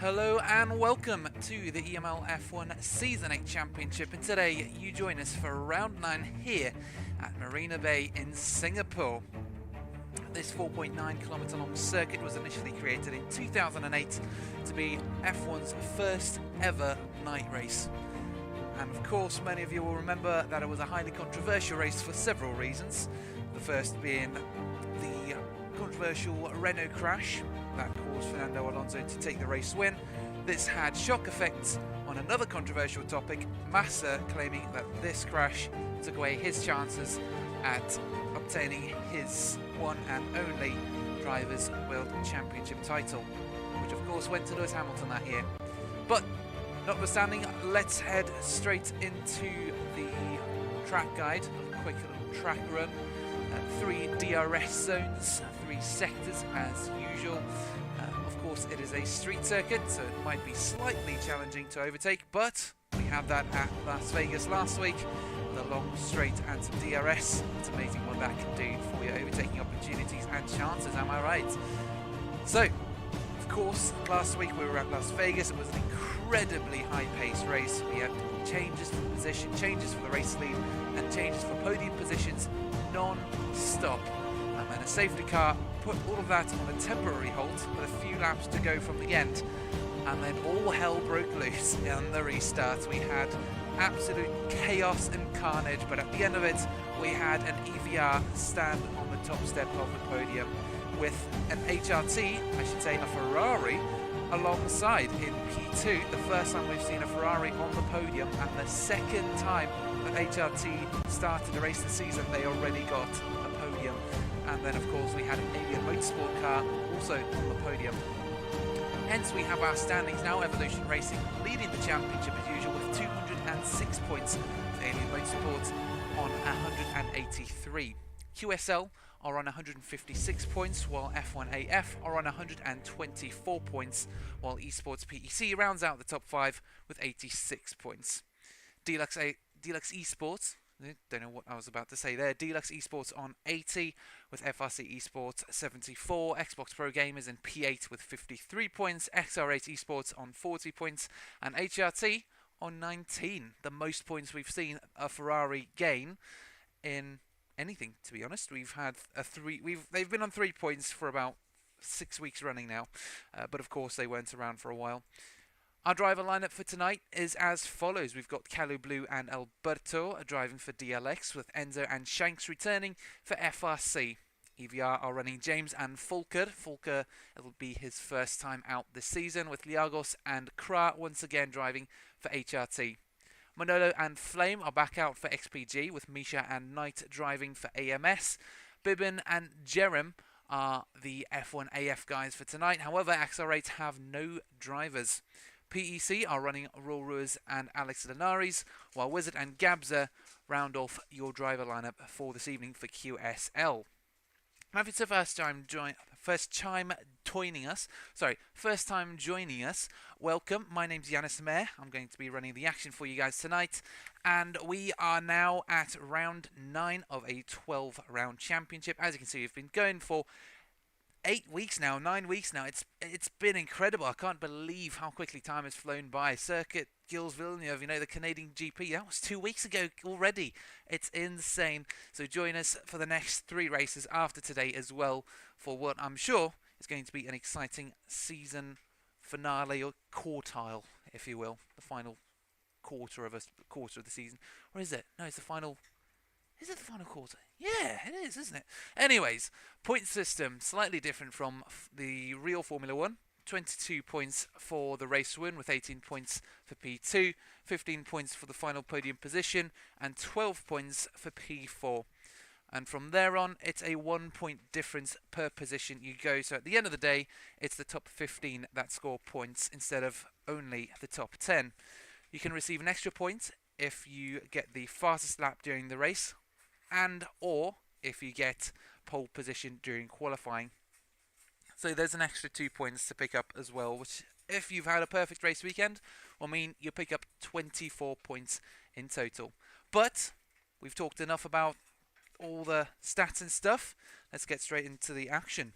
Hello and welcome to the EML F1 Season 8 Championship, and today you join us for round 9 here at Marina Bay in Singapore. This 4.9km long circuit was initially created in 2008 to be F1's first ever night race. And of course many of you will remember that it was a highly controversial race for several reasons. The first being the controversial Renault crash that caused Fernando Alonso to take the race win. This had shock effects on another controversial topic, Massa claiming that this crash took away his chances at obtaining his one and only Drivers' World Championship title, which of course went to Lewis Hamilton that year. But notwithstanding, let's head straight into the track guide, a quick little track run. 3 DRS zones, 3 sectors as usual. Of course it is a street circuit, so it might be slightly challenging to overtake, but we had that at Las Vegas last week, the long straight and some DRS. It's amazing what that can do for your overtaking opportunities and chances, am I right? So, of course, last week we were at Las Vegas. It was an incredibly high-paced race. We had changes for position, changes for the race lead, and changes for podium positions non-stop. And a safety car put all of that on a temporary halt with a few laps to go from the end. And then all hell broke loose in the restart. We had absolute chaos and carnage, but at the end of it, we had an EVR stand on the top step of the podium with an HRT, I should say a Ferrari, alongside in P2. The first time we've seen a Ferrari on the podium, and the second time that HRT started to race the season, they already got a podium. And then of course we had an Alien Motorsport car also on the podium. Hence we have our standings now. Evolution Racing leading the championship as usual with 206 points, with Alien Motorsport on 183. QSL are on 156 points, while F1AF are on 124 points, while Esports PEC rounds out the top 5 with 86 points. Deluxe Esports, don't know what I was about to say there, Deluxe Esports on 80, with FRC Esports 74, Xbox Pro Gamers in P8 with 53 points, XR8 Esports on 40 points, and HRT on 19. The most points we've seen a Ferrari gain in anything, to be honest. We've had they've been on 3 points for about 6 weeks running now, but of course they weren't around for a while. Our driver lineup for tonight is as follows. We've got Calu Blue and Alberto driving for DLX, with Enzo and Shanks returning for FRC. EVR are running James and Fulker. Fulker, it'll be his first time out this season, with Liagos and Kra once again driving for HRT. Manolo and Flame are back out for XPG, with Misha and Knight driving for AMS. Bibin and Jerem are the F1 AF guys for tonight. However, XR8 have no drivers. PEC are running Raul Ruiz and Alex Linares, while Wizard and Gabza round off your driver lineup for this evening for QSL. Now, if it's the first time joining us, welcome. My name's Yanis Mayer. I'm going to be running the action for you guys tonight, and we are now at round 9 of a 12-round championship. As you can see, we've been going for 9 weeks now. It's been incredible. I can't believe how quickly time has flown by. Circuit Gilles Villeneuve, you know, the Canadian GP, that was 2 weeks ago already. It's insane. So join us for the next 3 races after today as well, for what I'm sure is going to be an exciting season finale, or quartile, if you will. The final quarter of the season. Or is it? No, it's the final. Is it the final quarter? Yeah, it is, isn't it? Anyways, point system, slightly different from the real Formula 1. 22 points for the race win, with 18 points for P2, 15 points for the final podium position, and 12 points for P4. And from there on, it's a 1 point difference per position you go. So at the end of the day, it's the top 15 that score points instead of only the top 10. You can receive an extra point if you get the fastest lap during the race, and or if you get pole position during qualifying. So there's an extra 2 points to pick up as well, which, if you've had a perfect race weekend, will mean you pick up 24 points in total. But we've talked enough about all the stats and stuff. Let's get straight into the action.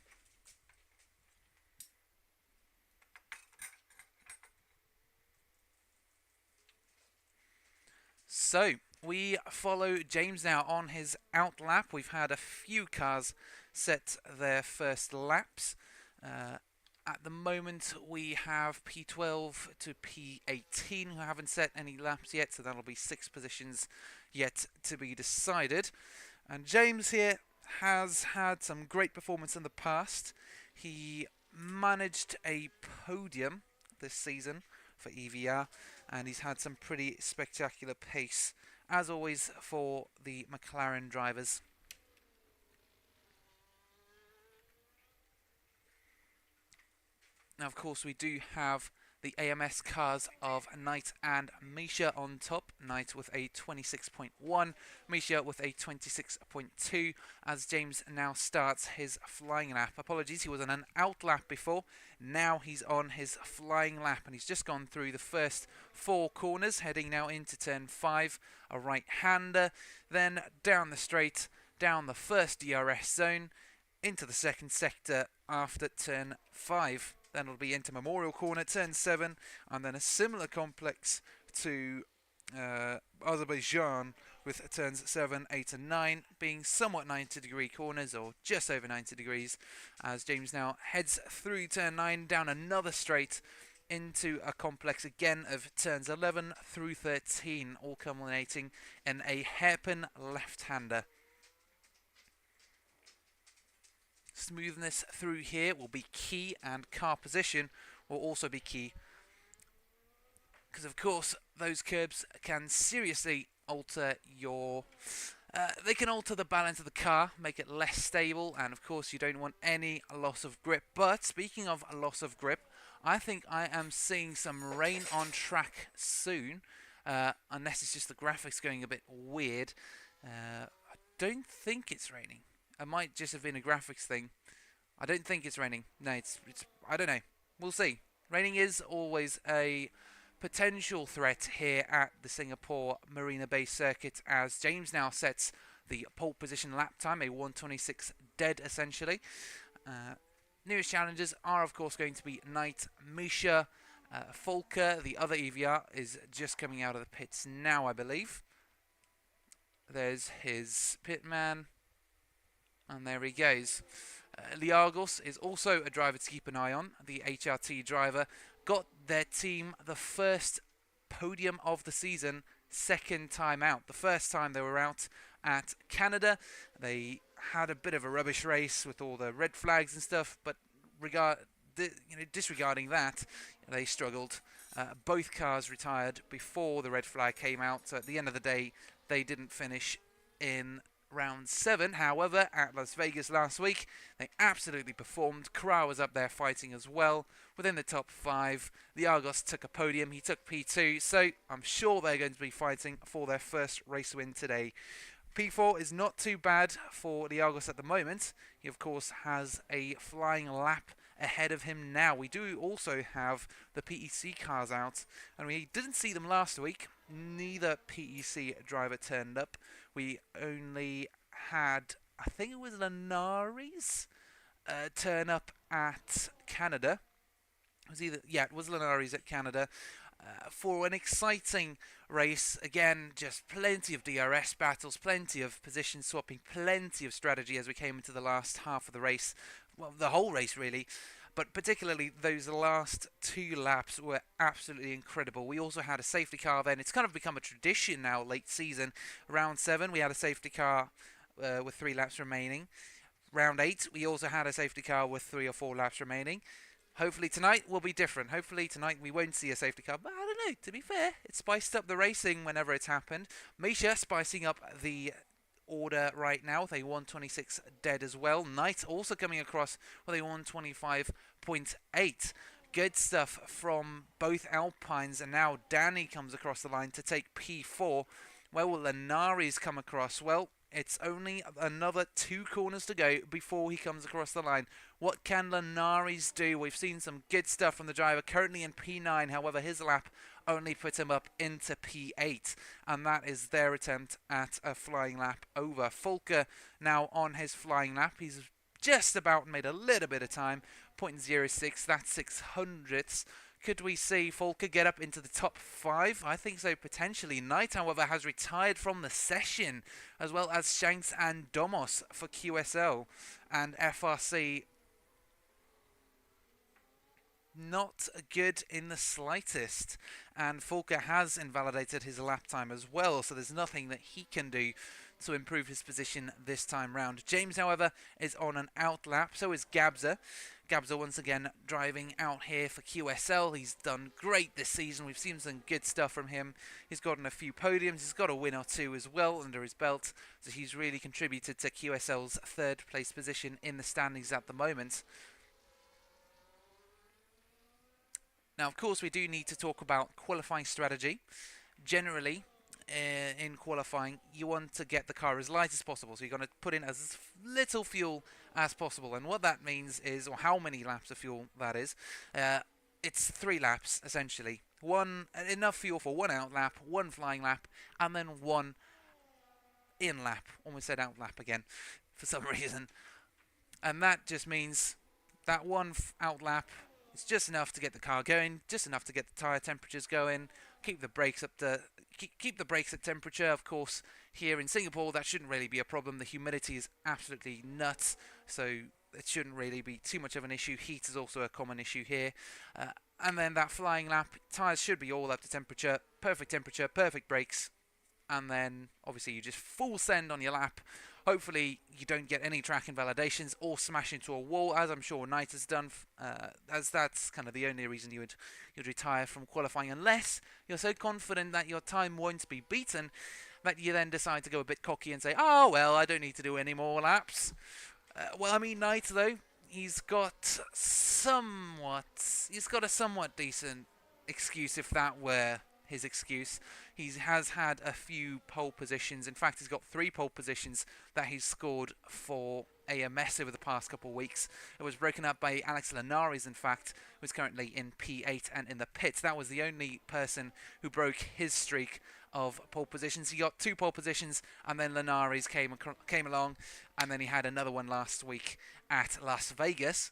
So we follow James now on his out lap. We've had a few cars set their first laps. At the moment, we have P12 to P18 who haven't set any laps yet, so that'll be 6 positions yet to be decided. And James here has had some great performance in the past. He managed a podium this season for EVR, and he's had some pretty spectacular pace, as always, for the McLaren drivers. Now, of course, we do have the AMS cars of Knight and Misha on top. Knight with a 26.1, Misha with a 26.2, as James now starts his flying lap. Apologies, he was on an out lap before. Now he's on his flying lap, and he's just gone through the first 4 corners, heading now into turn 5, a right-hander, then down the straight, down the first DRS zone, into the second sector after turn 5. Then it'll be into Memorial Corner, turn 7, and then a similar complex to Azerbaijan with turns 7, 8 and 9 being somewhat 90-degree corners, or just over 90 degrees, as James now heads through turn 9, down another straight into a complex again of turns 11 through 13, all culminating in a hairpin left-hander. Smoothness through here will be key, and car position will also be key, because of course those curbs can seriously alter your they can alter the balance of the car, make it less stable, and of course you don't want any loss of grip. But speaking of loss of grip, I think I am seeing some rain on track soon, unless it's just the graphics going a bit weird. I don't think it's raining. It might just have been a graphics thing. I don't think it's raining. No, it's I don't know. We'll see. Raining is always a potential threat here at the Singapore Marina Bay circuit, as James now sets the pole position lap time, a 1:26 dead essentially. Nearest challengers are of course going to be Knight, Misha, Volker. The other EVR is just coming out of the pits now, I believe. There's his pitman. And there he goes. Liagos is also a driver to keep an eye on. The HRT driver got their team the first podium of the season, second time out. The first time they were out at Canada, they had a bit of a rubbish race with all the red flags and stuff, but disregarding that, they struggled. Both cars retired before the red flag came out, so at the end of the day, they didn't finish in round 7. However, at Las Vegas last week, they absolutely performed. Kra was up there fighting as well, within the top 5. Liagos took a podium, he took P2, so I'm sure they're going to be fighting for their first race win today. P4 is not too bad for Liagos at the moment. He of course has a flying lap ahead of him now. We do also have the PEC cars out, and we didn't see them last week. Neither PEC driver turned up. We only had, I think it was Linares turn up at Canada. It was Linares at Canada for an exciting race. Again, just plenty of DRS battles, plenty of position swapping, plenty of strategy as we came into the last half of the race. Well, the whole race really. But particularly those last 2 laps were absolutely incredible. We also had a safety car then. It's kind of become a tradition now, late season. Round 7, we had a safety car with 3 laps remaining. Round 8, we also had a safety car with 3 or 4 laps remaining. Hopefully tonight will be different. Hopefully tonight we won't see a safety car. But I don't know, to be fair, it spiced up the racing whenever it's happened. Misha spicing up the order right now with a 1:26 dead as well. Knight also coming across with a 1:25.8. Good stuff from both Alpines, and now Danny comes across the line to take P4. Where will Linares come across? Well, it's only another 2 corners to go before he comes across the line. What can Linares do? We've seen some good stuff from the driver, currently in P9. However, his lap only put him up into P8, and that is their attempt at a flying lap over. Volker now on his flying lap. He's just about made a little bit of time, 0.06, that's 600ths Could we see Volker get up into the top 5? I think so, potentially. Knight, however, has retired from the session, as well as Shanks and Domos for QSL. And FRC not good in the slightest. And Volker has invalidated his lap time as well, so there's nothing that he can do to improve his position this time round. James, however, is on an out lap, so is Gabza. Gabza once again driving out here for QSL. He's done great this season. We've seen some good stuff from him. He's gotten a few podiums. He's got a win or two as well under his belt. So he's really contributed to QSL's third place position in the standings at the moment. Now, of course, we do need to talk about qualifying strategy. Generally, in qualifying, you want to get the car as light as possible, so you're going to put in as little fuel as possible. And what that means is, or how many laps of fuel that is, it's 3 laps essentially. Enough fuel for 1 out lap, 1 flying lap, and then 1 in lap. Almost said out lap again for some reason. And that just means that 1 out lap is just enough to get the car going, just enough to get the tyre temperatures going, keep the brakes up to keep the brakes at temperature. Of course, here in Singapore, that shouldn't really be a problem. The humidity is absolutely nuts, so it shouldn't really be too much of an issue. Heat is also a common issue here. And then that flying lap, tyres should be all up to temperature, perfect brakes, and then obviously you just full send on your lap. Hopefully you don't get any track invalidations or smash into a wall, as I'm sure Knight has done, as that's kind of the only reason you'd retire from qualifying, unless you're so confident that your time won't be beaten that you then decide to go a bit cocky and say, oh, well, I don't need to do any more laps. Well, I mean, Knight, though, he's got a somewhat decent excuse, if that were his excuse. He has had a few pole positions. In fact, he's got 3 pole positions that he's scored for AMS over the past couple of weeks. It was broken up by Alex Linares, in fact, who's currently in P8 and in the pits. That was the only person who broke his streak of pole positions. He got 2 pole positions, and then Linares came along, and then he had another one last week at Las Vegas.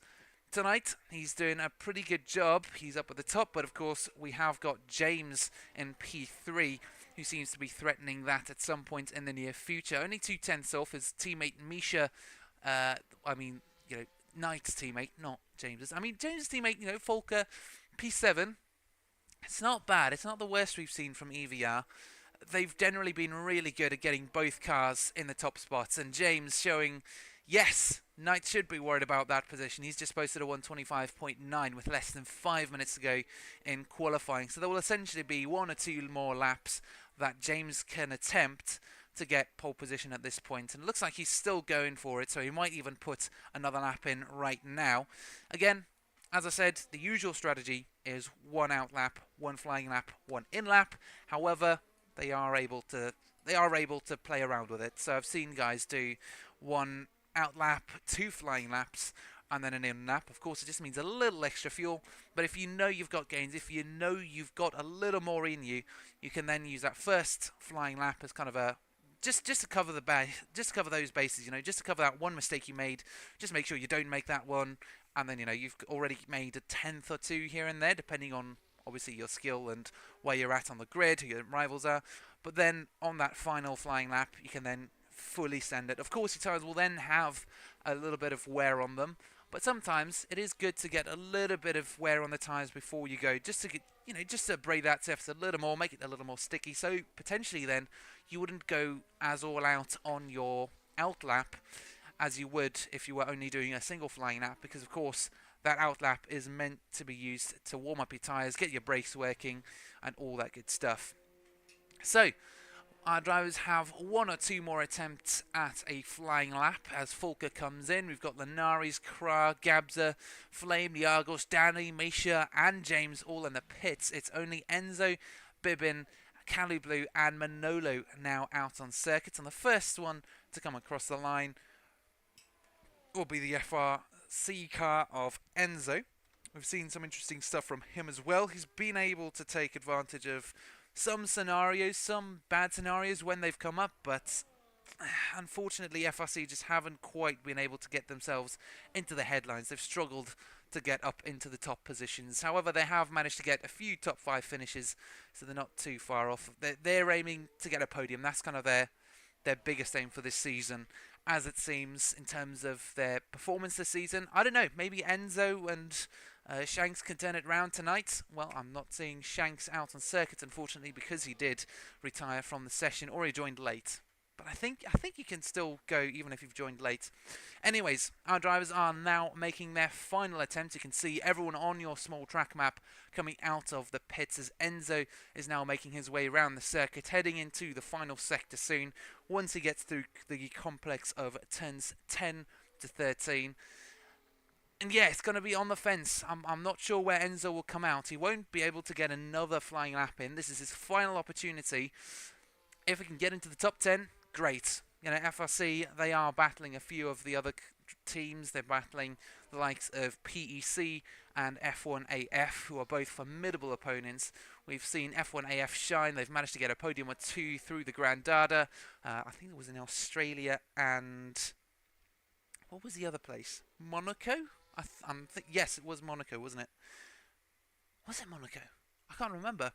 Tonight, he's doing a pretty good job. He's up at the top, but of course, we have got James in P3, who seems to be threatening that at some point in the near future. Only 2/10 off his teammate Misha. Knight's teammate, not James's. I mean, James's teammate, Volker, P7. It's not bad. It's not the worst we've seen from EVR. They've generally been really good at getting both cars in the top spots, and James showing, yes, Knight should be worried about that position. He's just posted a 125.9 with less than 5 minutes to go in qualifying. So there will essentially be 1 or 2 more laps that James can attempt to get pole position at this point. And it looks like he's still going for it, so he might even put another lap in right now. Again, as I said, the usual strategy is 1 out lap, 1 flying lap, 1 in lap. However, they are able to play around with it. So I've seen guys do 1 out lap, 2 flying laps, and then an in lap. Of course, it just means a little extra fuel, but if you know you've got gains, if you know you've got a little more in you, you can then use that first flying lap as kind of a just to cover just to cover those bases, just to cover that one mistake you made. Just make sure you don't make that one, and then you've already made a 10th or 2 here and there, depending on obviously your skill and where you're at on the grid, who your rivals are. But then on that final flying lap, you can then fully send it. Of course, your tyres will then have a little bit of wear on them, but sometimes it is good to get a little bit of wear on the tyres before you go, just to get, just to break that surface a little more, make it a little more sticky. So potentially then you wouldn't go as all out on your out lap as you would if you were only doing a single flying lap, because of course that out lap is meant to be used to warm up your tyres, get your brakes working, and all that good stuff. So our drivers have 1 or 2 more attempts at a flying lap as Volker comes in. We've got Linares, Kra, Gabza, Flame, Liagos, Danny, Misha, and James all in the pits. It's only Enzo, Bibin, Calu Blue, and Manolo now out on circuit. And the first one to come across the line will be the FRC car of Enzo. We've seen some interesting stuff from him as well. He's been able to take advantage of some scenarios, some bad scenarios when they've come up, but unfortunately, FRC just haven't quite been able to get themselves into the headlines. They've struggled to get up into the top positions. However, they have managed to get a few top 5 finishes, so they're not too far off. They're aiming to get a podium. That's kind of their biggest aim for this season, as it seems, in terms of their performance this season. I don't know, maybe Enzo and Shanks can turn it round tonight. Well, I'm not seeing Shanks out on circuit, unfortunately, because he did retire from the session, or he joined late. But I think you can still go even if you've joined late. Anyways, our drivers are now making their final attempt. You can see everyone on your small track map coming out of the pits as Enzo is now making his way around the circuit, heading into the final sector soon, once he gets through the complex of turns 10 to 13. And yeah, it's going to be on the fence. I'm not sure where Enzo will come out. He won't be able to get another flying lap in. This is his final opportunity. If he can get into the top 10, great. You know, FRC, they are battling a few of the other teams. They're battling the likes of PEC and F1AF, who are both formidable opponents. We've seen F1AF shine. They've managed to get a podium or 2 through the Grand Dada. I think it was in Australia and... what was the other place? Monaco? Yes, it was Monaco, wasn't it? Was it Monaco? I can't remember.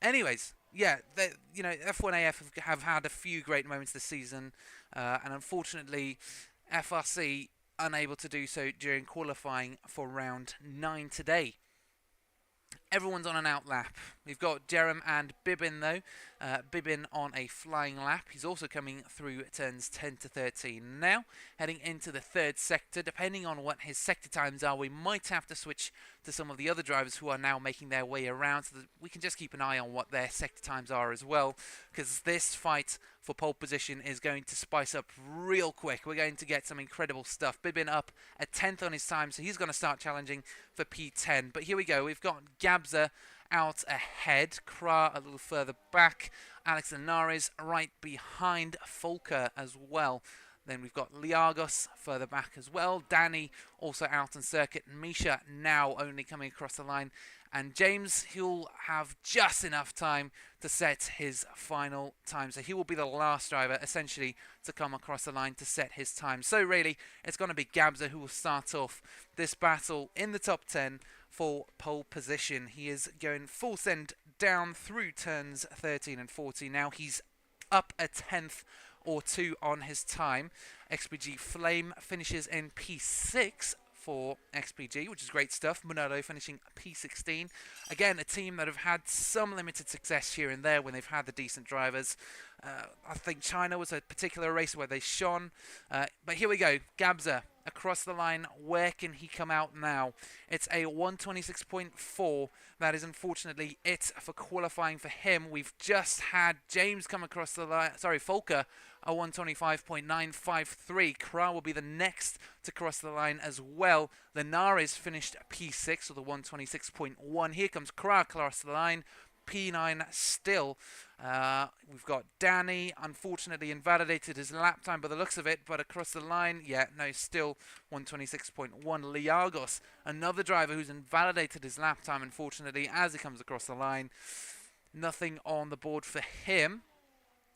Anyways, yeah, F1AF have had a few great moments this season, and unfortunately, FRC unable to do so during qualifying for round 9 today. Everyone's on an out lap. We've got Jerem and Bibin though. Bibin on a flying lap. He's also coming through turns 10 to 13 now. Heading into the third sector. Depending on what his sector times are, we might have to switch to some of the other drivers who are now making their way around, so that we can just keep an eye on what their sector times are as well, because this fight for pole position is going to spice up real quick. We're going to get some incredible stuff. Bibin up a 10th on his time, so he's going to start challenging for P10. But here we go. We've got Gabza out ahead, Kra a little further back, Alex Linares right behind Folker as well. Then we've got Liagos further back as well. Danny also out on circuit. Misha now only coming across the line. And James, he'll have just enough time to set his final time. So he will be the last driver, essentially, to come across the line to set his time. So really, it's going to be Gabza who will start off this battle in the top 10 for pole position. He is going full send down through turns 13 and 14. Now he's up a 10th or 2 on his time. XPG Flame finishes in P6 for XPG, which is great stuff. Monado finishing P16. Again, a team that have had some limited success here and there when they've had the decent drivers. I think China was a particular race where they shone. But here we go. Gabza across the line. Where can he come out now? It's a 126.4. That is unfortunately it for qualifying for him. We've just had James come across the line. Sorry, Folker, a 125.953. Kra will be the next to cross the line as well. Linares finished P6 with a 126.1. Here comes Kra across the line. P9 still. We've got Danny, unfortunately invalidated his lap time by the looks of it, but across the line, yeah, no, still 126.1. Liagos, another driver who's invalidated his lap time, unfortunately, as he comes across the line. Nothing on the board for him.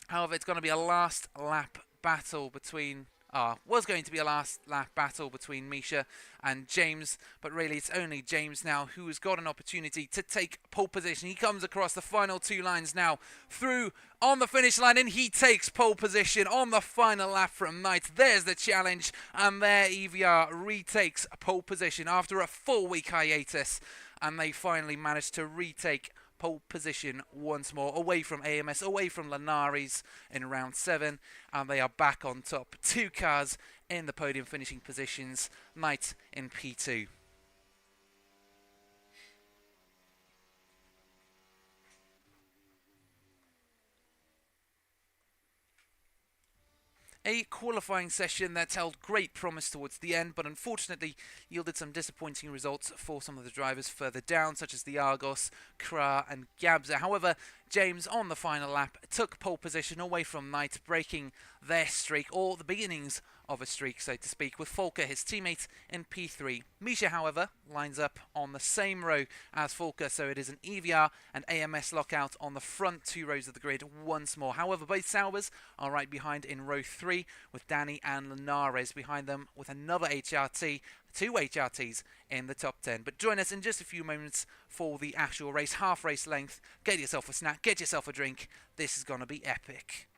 However, it's going to be a last lap battle between... was going to be a last lap battle between Misha and James, but really it's only James now who has got an opportunity to take pole position. He comes across the final 2 lines now, through on the finish line, and he takes pole position on the final lap from Knight. There's the challenge, and there EVR retakes pole position after a 4-week hiatus, and they finally managed to retake pole position once more, away from AMS, away from Linares in round 7, and they are back on top. 2 cars in the podium finishing positions, Knight in P2. A qualifying session that held great promise towards the end, but unfortunately yielded some disappointing results for some of the drivers further down, such as the Argos, Kra and Gabza. However, James on the final lap took pole position away from Knight, breaking their streak, or the beginnings of a streak, so to speak, with Volker, his teammate, in P3. Misha, however, lines up on the same row as Volker, so it is an EVR and AMS lockout on the front 2 rows of the grid once more. However, both Saubers are right behind in row 3, with Danny and Linares behind them, with another HRT, 2 HRTs in the top 10. But join us in just a few moments for the actual race, half race length. Get yourself a snack, get yourself a drink. This is going to be epic.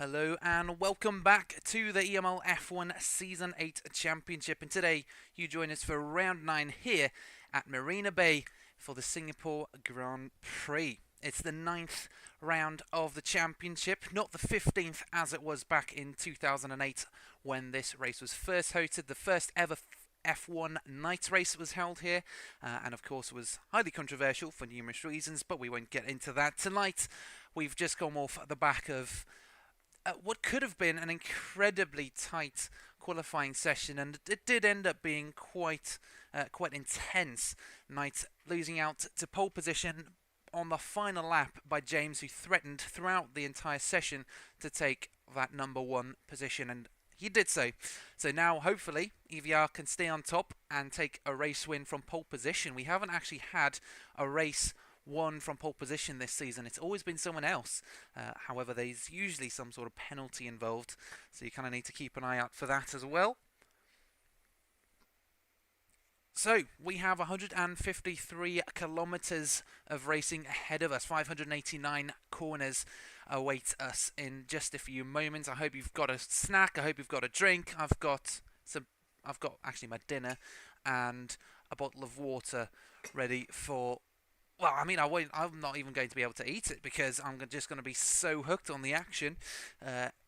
Hello and welcome back to the EML F1 Season 8 Championship, and today you join us for round 9 here at Marina Bay for the Singapore Grand Prix. It's the 9th round of the championship, not the 15th as it was back in 2008 when this race was first hosted. The first ever F1 night race was held here, and of course was highly controversial for numerous reasons, but we won't get into that tonight. We've just come off the back of what could have been an incredibly tight qualifying session, and it did end up being quite intense night, losing out to pole position on the final lap by James, who threatened throughout the entire session to take that #1 position, and he did so. So now hopefully EVR can stay on top and take a race win from pole position. We haven't actually had a race won from pole position this season. It's always been someone else. However, there's usually some sort of penalty involved, so you kind of need to keep an eye out for that as well. So we have 153 kilometers of racing ahead of us. 589 corners await us in just a few moments. I hope you've got a snack. I hope you've got a drink. I've got actually my dinner and a bottle of water ready for. Well, I mean, I'm not even going to be able to eat it because I'm just going to be so hooked on the action.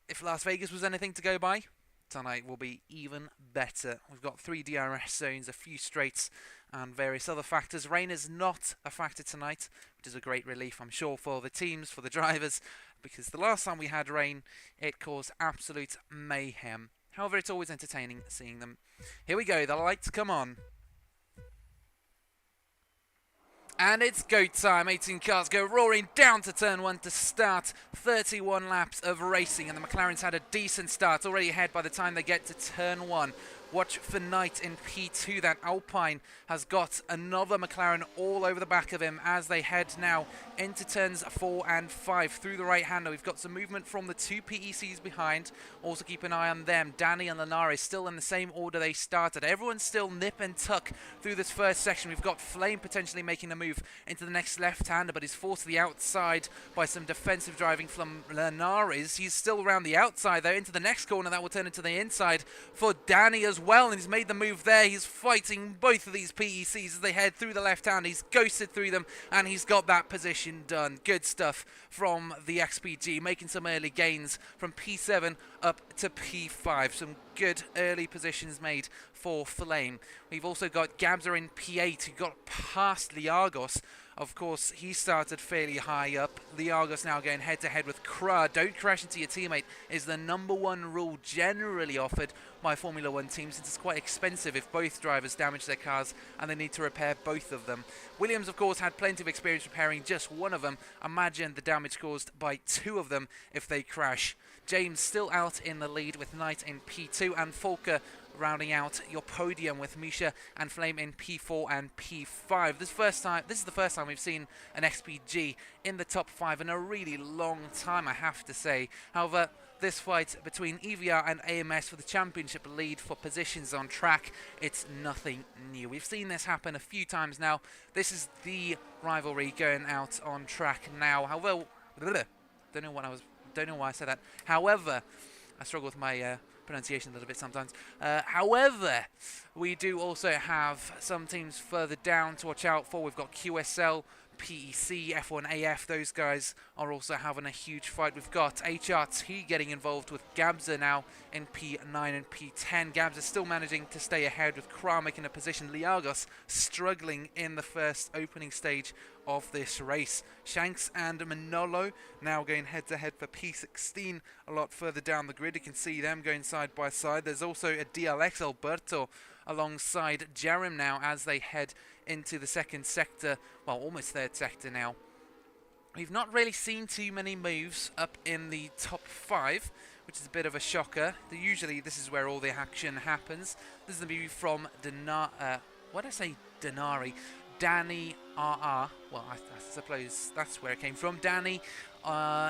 If Las Vegas was anything to go by, tonight will be even better. We've got 3 DRS zones, a few straights, and various other factors. Rain is not a factor tonight, which is a great relief, I'm sure, for the teams, for the drivers, because the last time we had rain, it caused absolute mayhem. However, it's always entertaining seeing them. Here we go, the lights come on. And it's go time. 18 cars go roaring down to turn 1 to start. 31 laps of racing, and the McLarens had a decent start, already ahead by the time they get to turn 1. Watch for Knight in P2. That Alpine has got another McLaren all over the back of him as they head now into turns 4 and 5 through the right-hander. We've got some movement from the 2 PECs behind. Also keep an eye on them. Danny and Linares still in the same order they started. Everyone's still nip and tuck through this first section. We've got Flame potentially making a move into the next left-hander, but he's forced to the outside by some defensive driving from Linares. He's still around the outside, though, into the next corner. That will turn into the inside for Danny as well, and he's made the move there. He's fighting both of these PECs as they head through the left hand. He's ghosted through them, and he's got that position done. Good stuff from the XPG, making some early gains from P7 up to P5. Some good early positions made for Flame. We've also got Gabza in P8, who got past Liargos. Of course, he started fairly high up. Liargos now going head-to-head with Kra. Don't crash into your teammate is the #1 rule generally offered by Formula 1 teams, since it's quite expensive if both drivers damage their cars and they need to repair both of them. Williams, of course, had plenty of experience repairing just one of them. Imagine the damage caused by 2 of them if they crash. James still out in the lead with Knight in P2, and Volker rounding out your podium with Misha and Flame in P4 and P5. This is the first time we've seen an XPG in the top 5 in a really long time, I have to say. However, this fight between EVR and AMS for the championship lead for positions on track, it's nothing new. We've seen this happen a few times now. This is the rivalry going out on track now. However, don't know why I said that. However, I struggle with my pronunciation a little bit sometimes. However, we do also have some teams further down to watch out for. We've got QSL, PEC, F1AF. Those guys are also having a huge fight. We've got HRT getting involved with Gabza now in P9 and P10. Gabza still managing to stay ahead with Kra making a position. Liargos struggling in the first opening stage of this race. Shanks and Manolo now going head-to-head for P16 a lot further down the grid. You can see them going side by side. There's also a DLX Alberto alongside Jerem now as they head into the second sector, well, almost third sector now. We've not really seen too many moves up in the top 5, which is a bit of a shocker. Usually this is where all the action happens. This is the move from Denari. Danny RR. Well, I suppose that's where it came from. Danny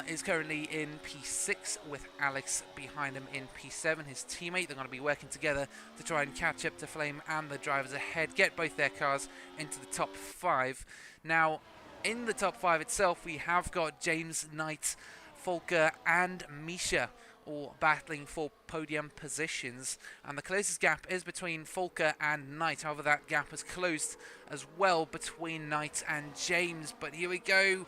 is currently in P6 with Alex behind him in P7, his teammate. They're going to be working together to try and catch up to Flame and the drivers ahead, get both their cars into the top 5. Now, in the top 5 itself, we have got James Knight Volker and Misha all battling for podium positions, and the closest gap is between Volker and Knight. However, that gap has closed as well between Knight and James. But here we go.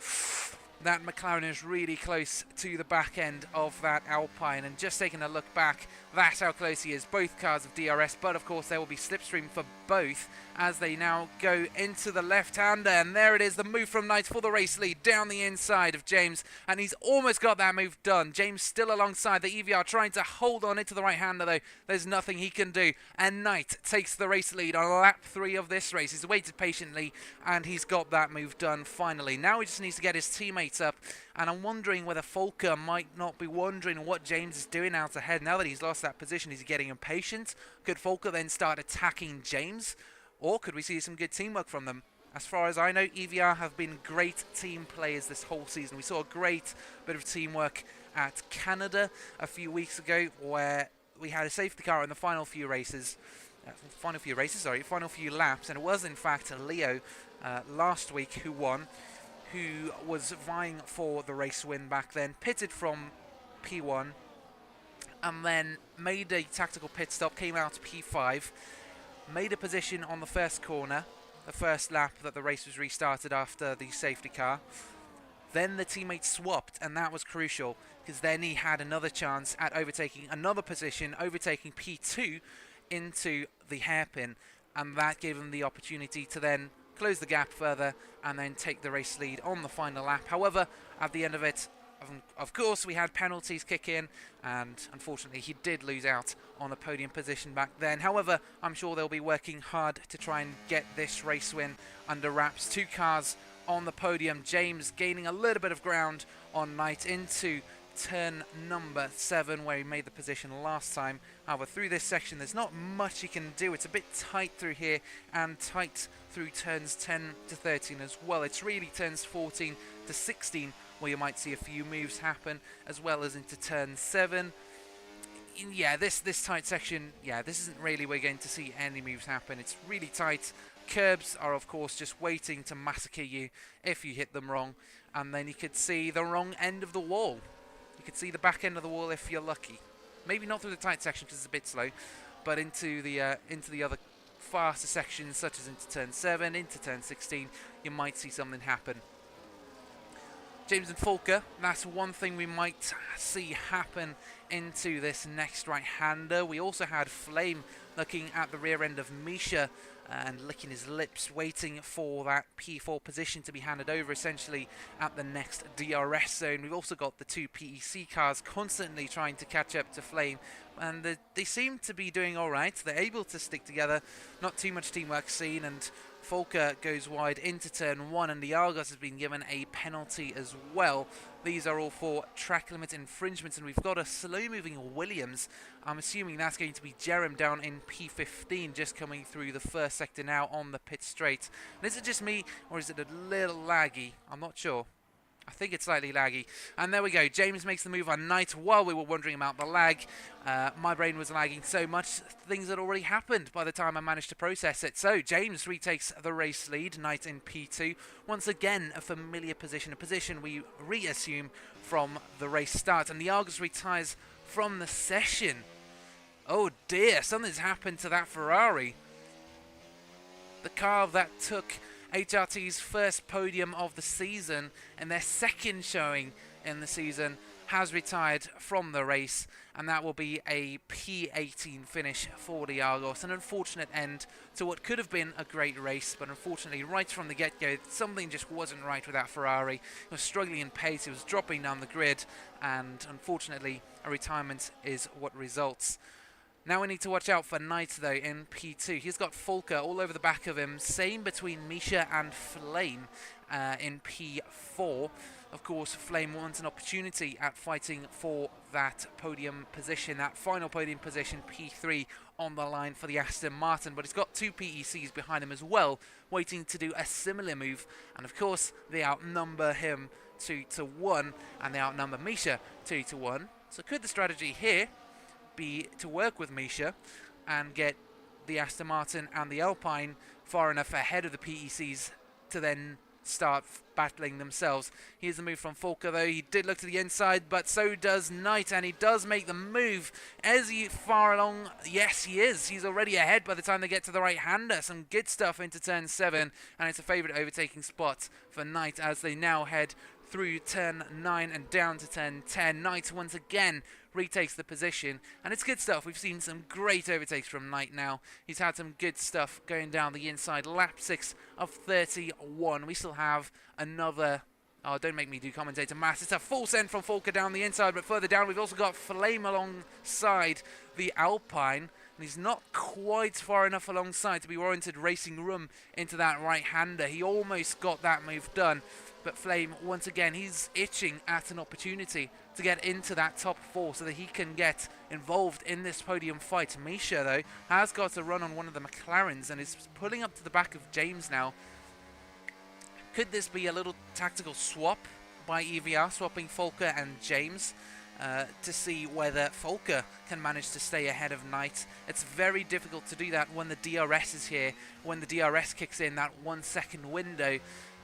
That McLaren is really close to the back end of that Alpine, and just taking a look back, that's how close he is. Both cars of DRS, but of course there will be slipstream for both as they now go into the left-hander, and there it is, the move from Knight for the race lead down the inside of James, and he's almost got that move done. James still alongside the EVR, trying to hold on into the right-hander though. There's nothing he can do, and Knight takes the race lead on lap 3 of this race. He's waited patiently, and he's got that move done finally. Now he just needs to get his teammates up, and I'm wondering whether Volker might not be wondering what James is doing out ahead. Now that he's lost that position, is he getting impatient? Could Volker then start attacking James? Or could we see some good teamwork from them? As far as I know, EVR have been great team players this whole season. We saw a great bit of teamwork at Canada a few weeks ago, where we had a safety car in the final few races. Final few laps, and it was in fact Leo last week who won, who was vying for the race win back then, pitted from P1, and then made a tactical pit stop, came out to P5, made a position on the first corner, the first lap that the race was restarted after the safety car. Then the teammates swapped, and that was crucial, because then he had another chance at overtaking another position, overtaking P2 into the hairpin, and that gave him the opportunity to then close the gap further and then take the race lead on the final lap. However, at the end of it, of course, we had penalties kick in, and unfortunately he did lose out on a podium position back then. However, I'm sure they'll be working hard to try and get this race win under wraps. 2 cars on the podium. James gaining a little bit of ground on Knight into turn number 7, where he made the position last time. However, through this section there's not much he can do. It's a bit tight through here, and tight through turns 10 to 13 as well. It's really turns 14 to 16 where you might see a few moves happen, as well as into turn 7. Yeah, this tight section, yeah, this isn't really where you're going to see any moves happen. It's really tight. Curbs are of course just waiting to massacre you if you hit them wrong, and then you could see the wrong end of the wall. You could see the back end of the wall if you're lucky. Maybe not through the tight section because it's a bit slow, but into the other faster sections, such as into turn 7, into turn 16, you might see something happen. James and Volker, that's one thing we might see happen into this next right-hander. We also had Flame looking at the rear end of Misha and licking his lips, waiting for that P4 position to be handed over, essentially at the next DRS zone. We've also got the 2 PEC cars constantly trying to catch up to Flame, and they seem to be doing all right. They're able to stick together, not too much teamwork seen, and Volker goes wide into turn 1, and the Argos has been given a penalty as well. These are all for track limit infringements, and we've got a slow-moving Williams. I'm assuming that's going to be Jerem down in P15, just coming through the first sector now on the pit straight. And is it just me, or is it a little laggy? I'm not sure. I think it's slightly laggy. And there we go. James makes the move on Knight while we were wondering about the lag. My brain was lagging so much, things had already happened by the time I managed to process it. So James retakes the race lead, Knight in P2. Once again, a familiar position, a position we reassume from the race start. And the Argus retires from the session. Oh dear, something's happened to that Ferrari. The car that took HRT's first podium of the season and their second showing in the season has retired from the race, and that will be a P18 finish for the Argos. An unfortunate end to what could have been a great race, but unfortunately right from the get-go something just wasn't right with that Ferrari. It was struggling in pace, it was dropping down the grid, and unfortunately a retirement is what results. Now we need to watch out for Knight though in P2. He's got Volker all over the back of him. Same between Misha and Flame in P4. Of course, Flame wants an opportunity at fighting for that podium position, that final podium position, P3 on the line for the Aston Martin. But he's got 2 PECs behind him as well, waiting to do a similar move. And of course, they outnumber him 2-1, and they outnumber Misha 2-1. So could the strategy here be to work with Misha and get the Aston Martin and the Alpine far enough ahead of the PECs to then start battling themselves. Here's the move from Falker, though. He did look to the inside, but so does Knight, and he does make the move. Is he far along? Yes, he is. He's already ahead by the time they get to the right-hander. Some good stuff into turn 7, and it's a favourite overtaking spot for Knight as they now head through turn 9 and down to turn 10. Knight once again retakes the position, and it's good stuff. We've seen some great overtakes from Knight now. He's had some good stuff going down the inside. Lap 6 of 31. We still have another... Oh, don't make me do commentator maths. It's a full send from Falker down the inside, but further down we've also got Flame alongside the Alpine. And he's not quite far enough alongside to be warranted racing room into that right-hander. He almost got that move done. But Flame, once again, he's itching at an opportunity to get into that top 4 so that he can get involved in this podium fight. Misha, though, has got a run on one of the McLarens and is pulling up to the back of James now. Could this be a little tactical swap by EVR, swapping Falker and James to see whether Falker can manage to stay ahead of Knight? It's very difficult to do that when the DRS is here, when the DRS kicks in that 1 second window.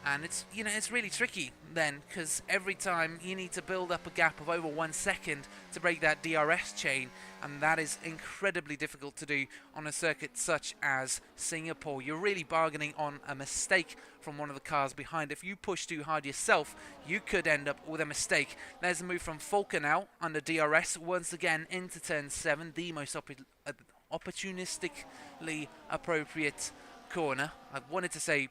And it's, you know, it's really tricky then, because every time you need to build up a gap of over 1 second to break that DRS chain, and that is incredibly difficult to do on a circuit such as Singapore. You're really bargaining on a mistake from one of the cars behind. If you push too hard yourself, you could end up with a mistake. There's a move from Falker now under DRS, once again into turn 7, the most opportunistically appropriate corner. I wanted to say...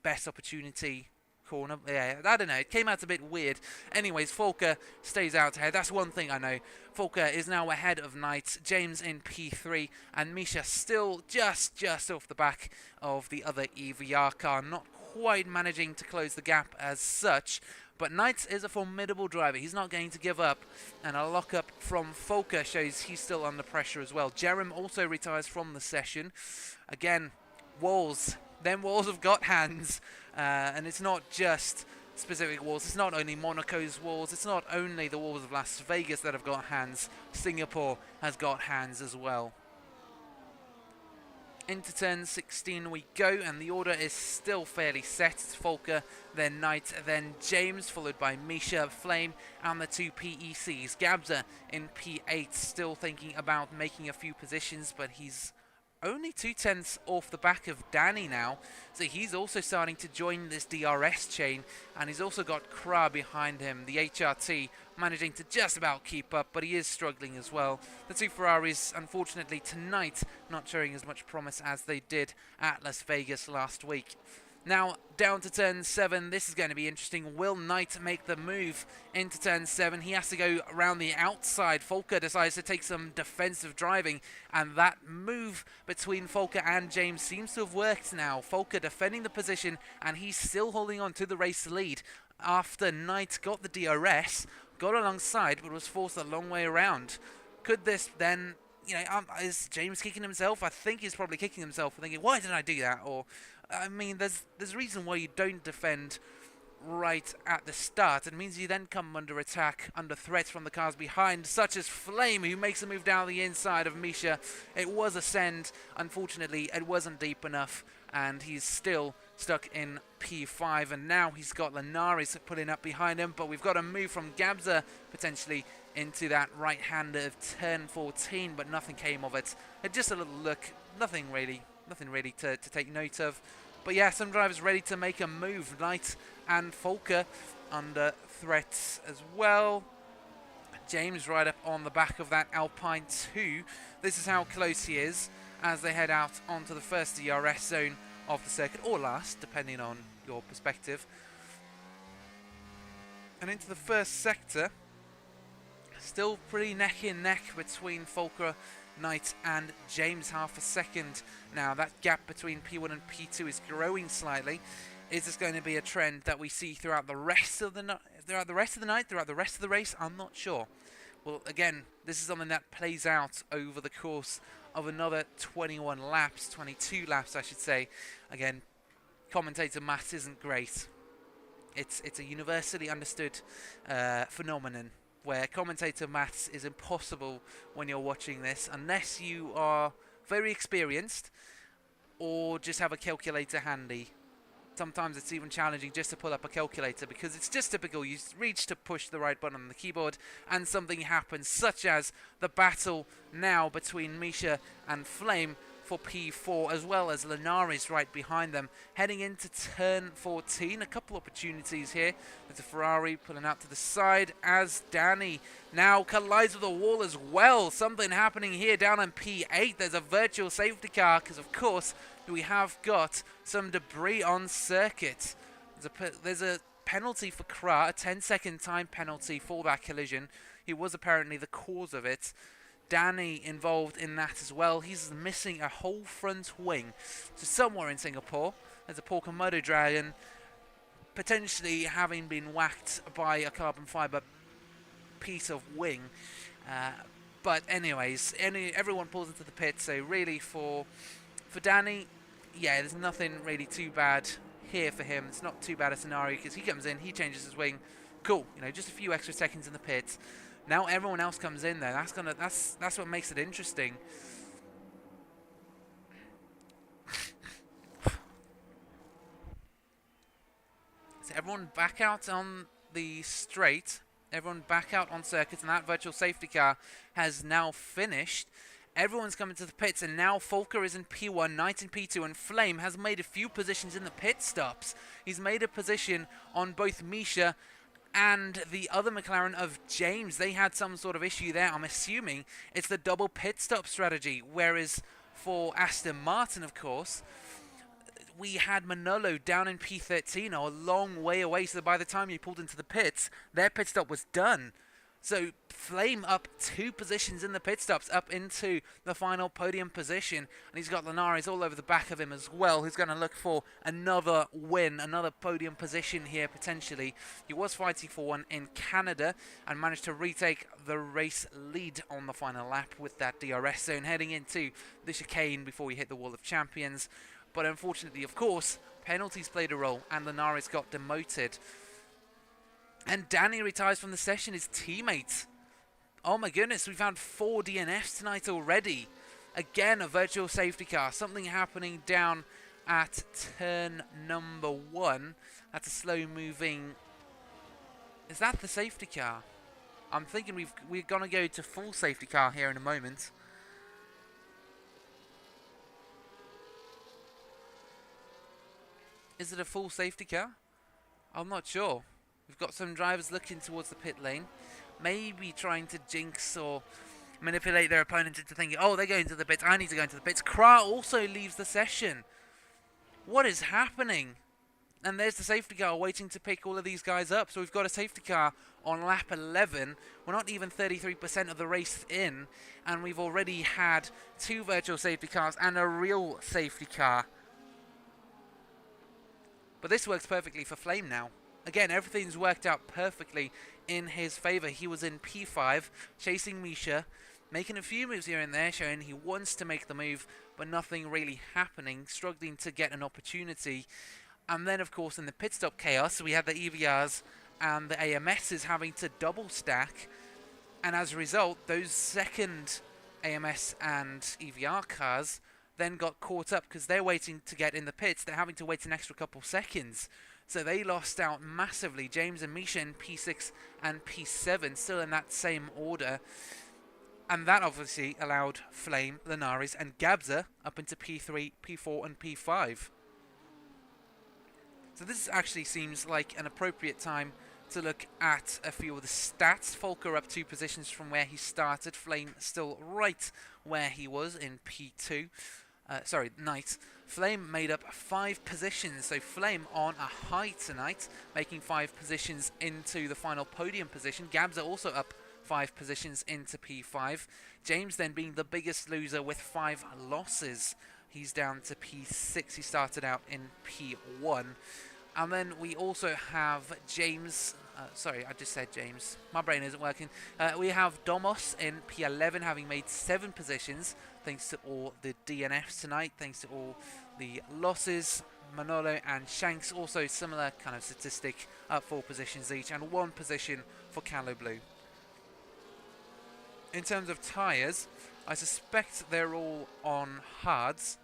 best opportunity corner. Yeah, I don't know. It came out a bit weird. Anyways, Falker stays out ahead. That's one thing I know. Falker is now ahead of Knight. James in P3, and Misha still just off the back of the other EVR car. Not quite managing to close the gap as such. But Knight is a formidable driver. He's not going to give up. And a lock-up from Falker shows he's still under pressure as well. Jerem also retires from the session. Again, walls. Them walls have got hands, and it's not just specific walls. It's not only Monaco's walls. It's not only the walls of Las Vegas that have got hands. Singapore has got hands as well. Into turn 16 we go, and the order is still fairly set. It's Falker, then Knight, then James, followed by Misha, Flame, and the 2 PECs. Gabza in P8, still thinking about making a few positions, but he's only 2/10 off the back of Danny now, so he's also starting to join this DRS chain, and he's also got Kra behind him, the HRT, managing to just about keep up, but he is struggling as well. The 2 Ferraris, unfortunately tonight, not showing as much promise as they did at Las Vegas last week. Now, down to turn 7, this is going to be interesting. Will Knight make the move into turn 7? He has to go around the outside. Falker decides to take some defensive driving, and that move between Falker and James seems to have worked now. Falker defending the position, and he's still holding on to the race lead after Knight got the DRS, got alongside, but was forced a long way around. Could this then... You know, is James kicking himself? I think he's probably kicking himself for thinking, why did I do that? Or, I mean, there's a reason why you don't defend right at the start. It means you then come under attack, under threat from the cars behind, such as Flame, who makes a move down the inside of Misha. It was a send. Unfortunately, it wasn't deep enough, and he's still stuck in P5. And now he's got Linares pulling up behind him, but we've got a move from Gabza, potentially, into that right-hander of turn 14, but nothing came of it. Just a little look, nothing really to take note of. But yeah, some drivers ready to make a move. Knight and Falker under threats as well. James right up on the back of that Alpine 2. This is how close he is as they head out onto the first DRS zone of the circuit, or last, depending on your perspective. And into the first sector. Still pretty neck in neck between Falker, Knight and James. Half a second now. That gap between P1 and P2 is growing slightly. Is this going to be a trend that we see throughout the rest of the night, throughout the rest of the race? I'm not sure. Well, again, this is something that plays out over the course of another 21 laps, 22 laps, I should say. Again, commentator maths isn't great. It's a universally understood phenomenon, where commentator maths is impossible when you're watching this, unless you are very experienced or just have a calculator handy. Sometimes it's even challenging just to pull up a calculator because it's just typical. You reach to push the right button on the keyboard and something happens, such as the battle now between Misha and Flame for P4, as well as Linares right behind them. Heading into turn 14, a couple opportunities here. There's a Ferrari pulling out to the side as Danny now collides with the wall as well. Something happening here down on P8. There's a virtual safety car because, of course, we have got some debris on circuit. There's a penalty for Kra, a 10-second time penalty for that collision. He was apparently the cause of it. Danny involved in that as well. He's missing a whole front wing. So somewhere in Singapore, there's a Porkamoto Dragon potentially having been whacked by a carbon fiber piece of wing. But anyways, everyone pulls into the pit. So really for Danny, yeah, there's nothing really too bad here for him. It's not too bad a scenario because he comes in, he changes his wing. Cool, just a few extra seconds in the pit. Now everyone else comes in there. That's what makes it interesting. So everyone back out on the straight. Everyone back out on circuit, and that virtual safety car has now finished. Everyone's coming to the pits, and now Volker is in P1, Knight in P2, and Flame has made a few positions in the pit stops. He's made a position on both Misha and the other McLaren of James. They had some sort of issue there. I'm assuming it's the double pit stop strategy. Whereas for Aston Martin, of course, we had Manolo down in P13, a long way away. So by the time he pulled into the pits, their pit stop was done. So Flame up 2 positions in the pit stops, up into the final podium position. And he's got Linares all over the back of him as well, who's going to look for another win, another podium position here potentially. He was fighting for one in Canada and managed to retake the race lead on the final lap with that DRS zone, heading into the chicane before we hit the Wall of Champions. But unfortunately, of course, penalties played a role and Linares got demoted. And Danny retires from the session, his teammate. Oh my goodness, we've had 4 DNFs tonight already. Again, a virtual safety car. Something happening down at turn number 1. That's a slow moving... Is that the safety car? I'm thinking we're going to go to full safety car here in a moment. Is it a full safety car? I'm not sure. We've got some drivers looking towards the pit lane, maybe trying to jinx or manipulate their opponent into thinking, oh, they're going to the pits, I need to go into the pits. Kra also leaves the session. What is happening? And there's the safety car waiting to pick all of these guys up. So we've got a safety car on lap 11. We're not even 33% of the race in, and we've already had 2 virtual safety cars and a real safety car. But this works perfectly for Flame now. Again, everything's worked out perfectly in his favour. He was in P5, chasing Misha, making a few moves here and there, showing he wants to make the move, but nothing really happening, struggling to get an opportunity. And then, of course, in the pit stop chaos, we had the EVRs and the AMSs having to double stack. And as a result, those second AMS and EVR cars then got caught up because they're waiting to get in the pits. They're having to wait an extra couple seconds. So they lost out massively. James and Misha in P6 and P7, still in that same order. And that obviously allowed Flame, Linares and Gabza up into P3, P4 and P5. So this actually seems like an appropriate time to look at a few of the stats. Volker up 2 positions from where he started. Flame still right where he was in P2. Knight. Flame made up 5 positions, so Flame on a high tonight, making 5 positions into the final podium position. Gabza also up 5 positions into P5. James then being the biggest loser with 5 losses. He's down to P6. He started out in P1. And then we also have James... sorry, I just said James. My brain isn't working. We have Domos in P11, having made 7 positions, thanks to all the DNFs tonight, thanks to all the losses. Manolo and Shanks, also similar kind of statistic, up 4 positions each, and 1 position for Calo Blue. In terms of tyres, I suspect they're all on hards.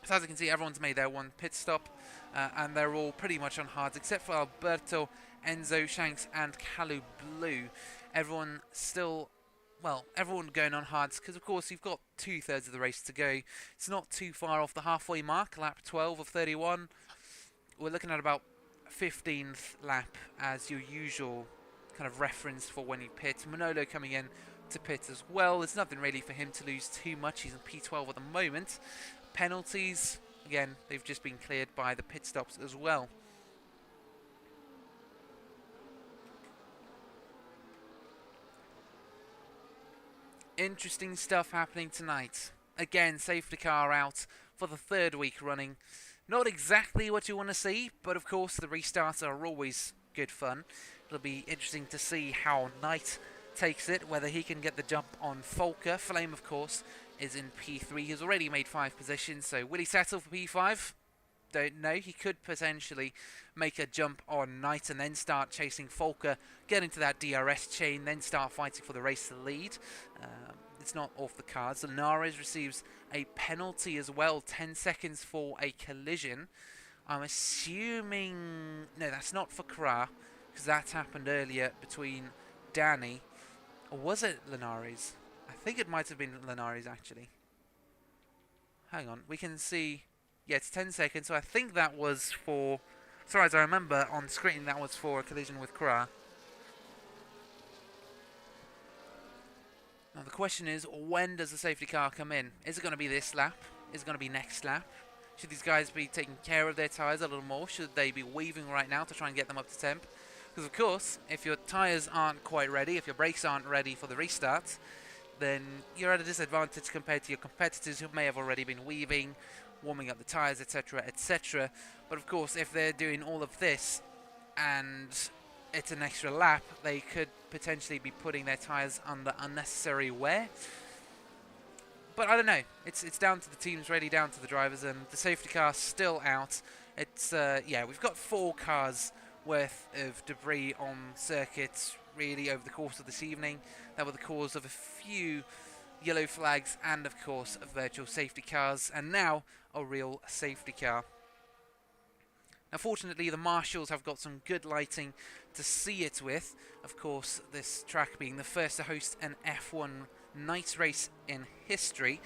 So as you can see, everyone's made their 1 pit stop. and they're all pretty much on hards, except for Alberto, Enzo, Shanks, and Kalu Blue. Everyone still, well, everyone going on hards, because of course you've got 2/3 of the race to go. It's not too far off the halfway mark, lap 12 of 31. We're looking at about 15th lap as your usual kind of reference for when you pit. Manolo coming in to pit as well. There's nothing really for him to lose too much. He's in P12 at the moment. Penalties, again, they've just been cleared by the pit stops as well. Interesting stuff happening tonight. Again, safety car out for the 3rd week running. Not exactly what you want to see, but of course the restarts are always good fun. It'll be interesting to see how Knight takes it, whether he can get the jump on Volker. Flame, of course, is in P3. He's already made 5 positions, so will he settle for P5? Don't know. He could potentially make a jump on Knight and then start chasing Volker, get into that DRS chain, then start fighting for the race lead. It's not off the cards. Linares receives a penalty as well, 10 seconds for a collision. I'm assuming... No, that's not for Kra, because that happened earlier between Danny. Or was it Linares? I think it might have been Linares, actually. Hang on, we can see... Yeah, it's 10 seconds, so I think that was for... Sorry, as I remember on screen, that was for a collision with Kra. Now the question is, when does the safety car come in? Is it going to be this lap? Is it going to be next lap? Should these guys be taking care of their tyres a little more? Should they be weaving right now to try and get them up to temp? Because of course, if your tyres aren't quite ready, if your brakes aren't ready for the restart, then you're at a disadvantage compared to your competitors who may have already been weaving, warming up the tyres, etc, etc. But of course, if they're doing all of this and it's an extra lap, they could potentially be putting their tyres under unnecessary wear. But I don't know. It's down to the teams, really down to the drivers, and the safety car's still out. It's yeah, we've got 4 cars worth of debris on circuits really over the course of this evening. That were the cause of a few yellow flags and of course virtual safety cars, and now a real safety car. Now fortunately the marshals have got some good lighting to see it with. Of course, this track being the first to host an F1 night race in history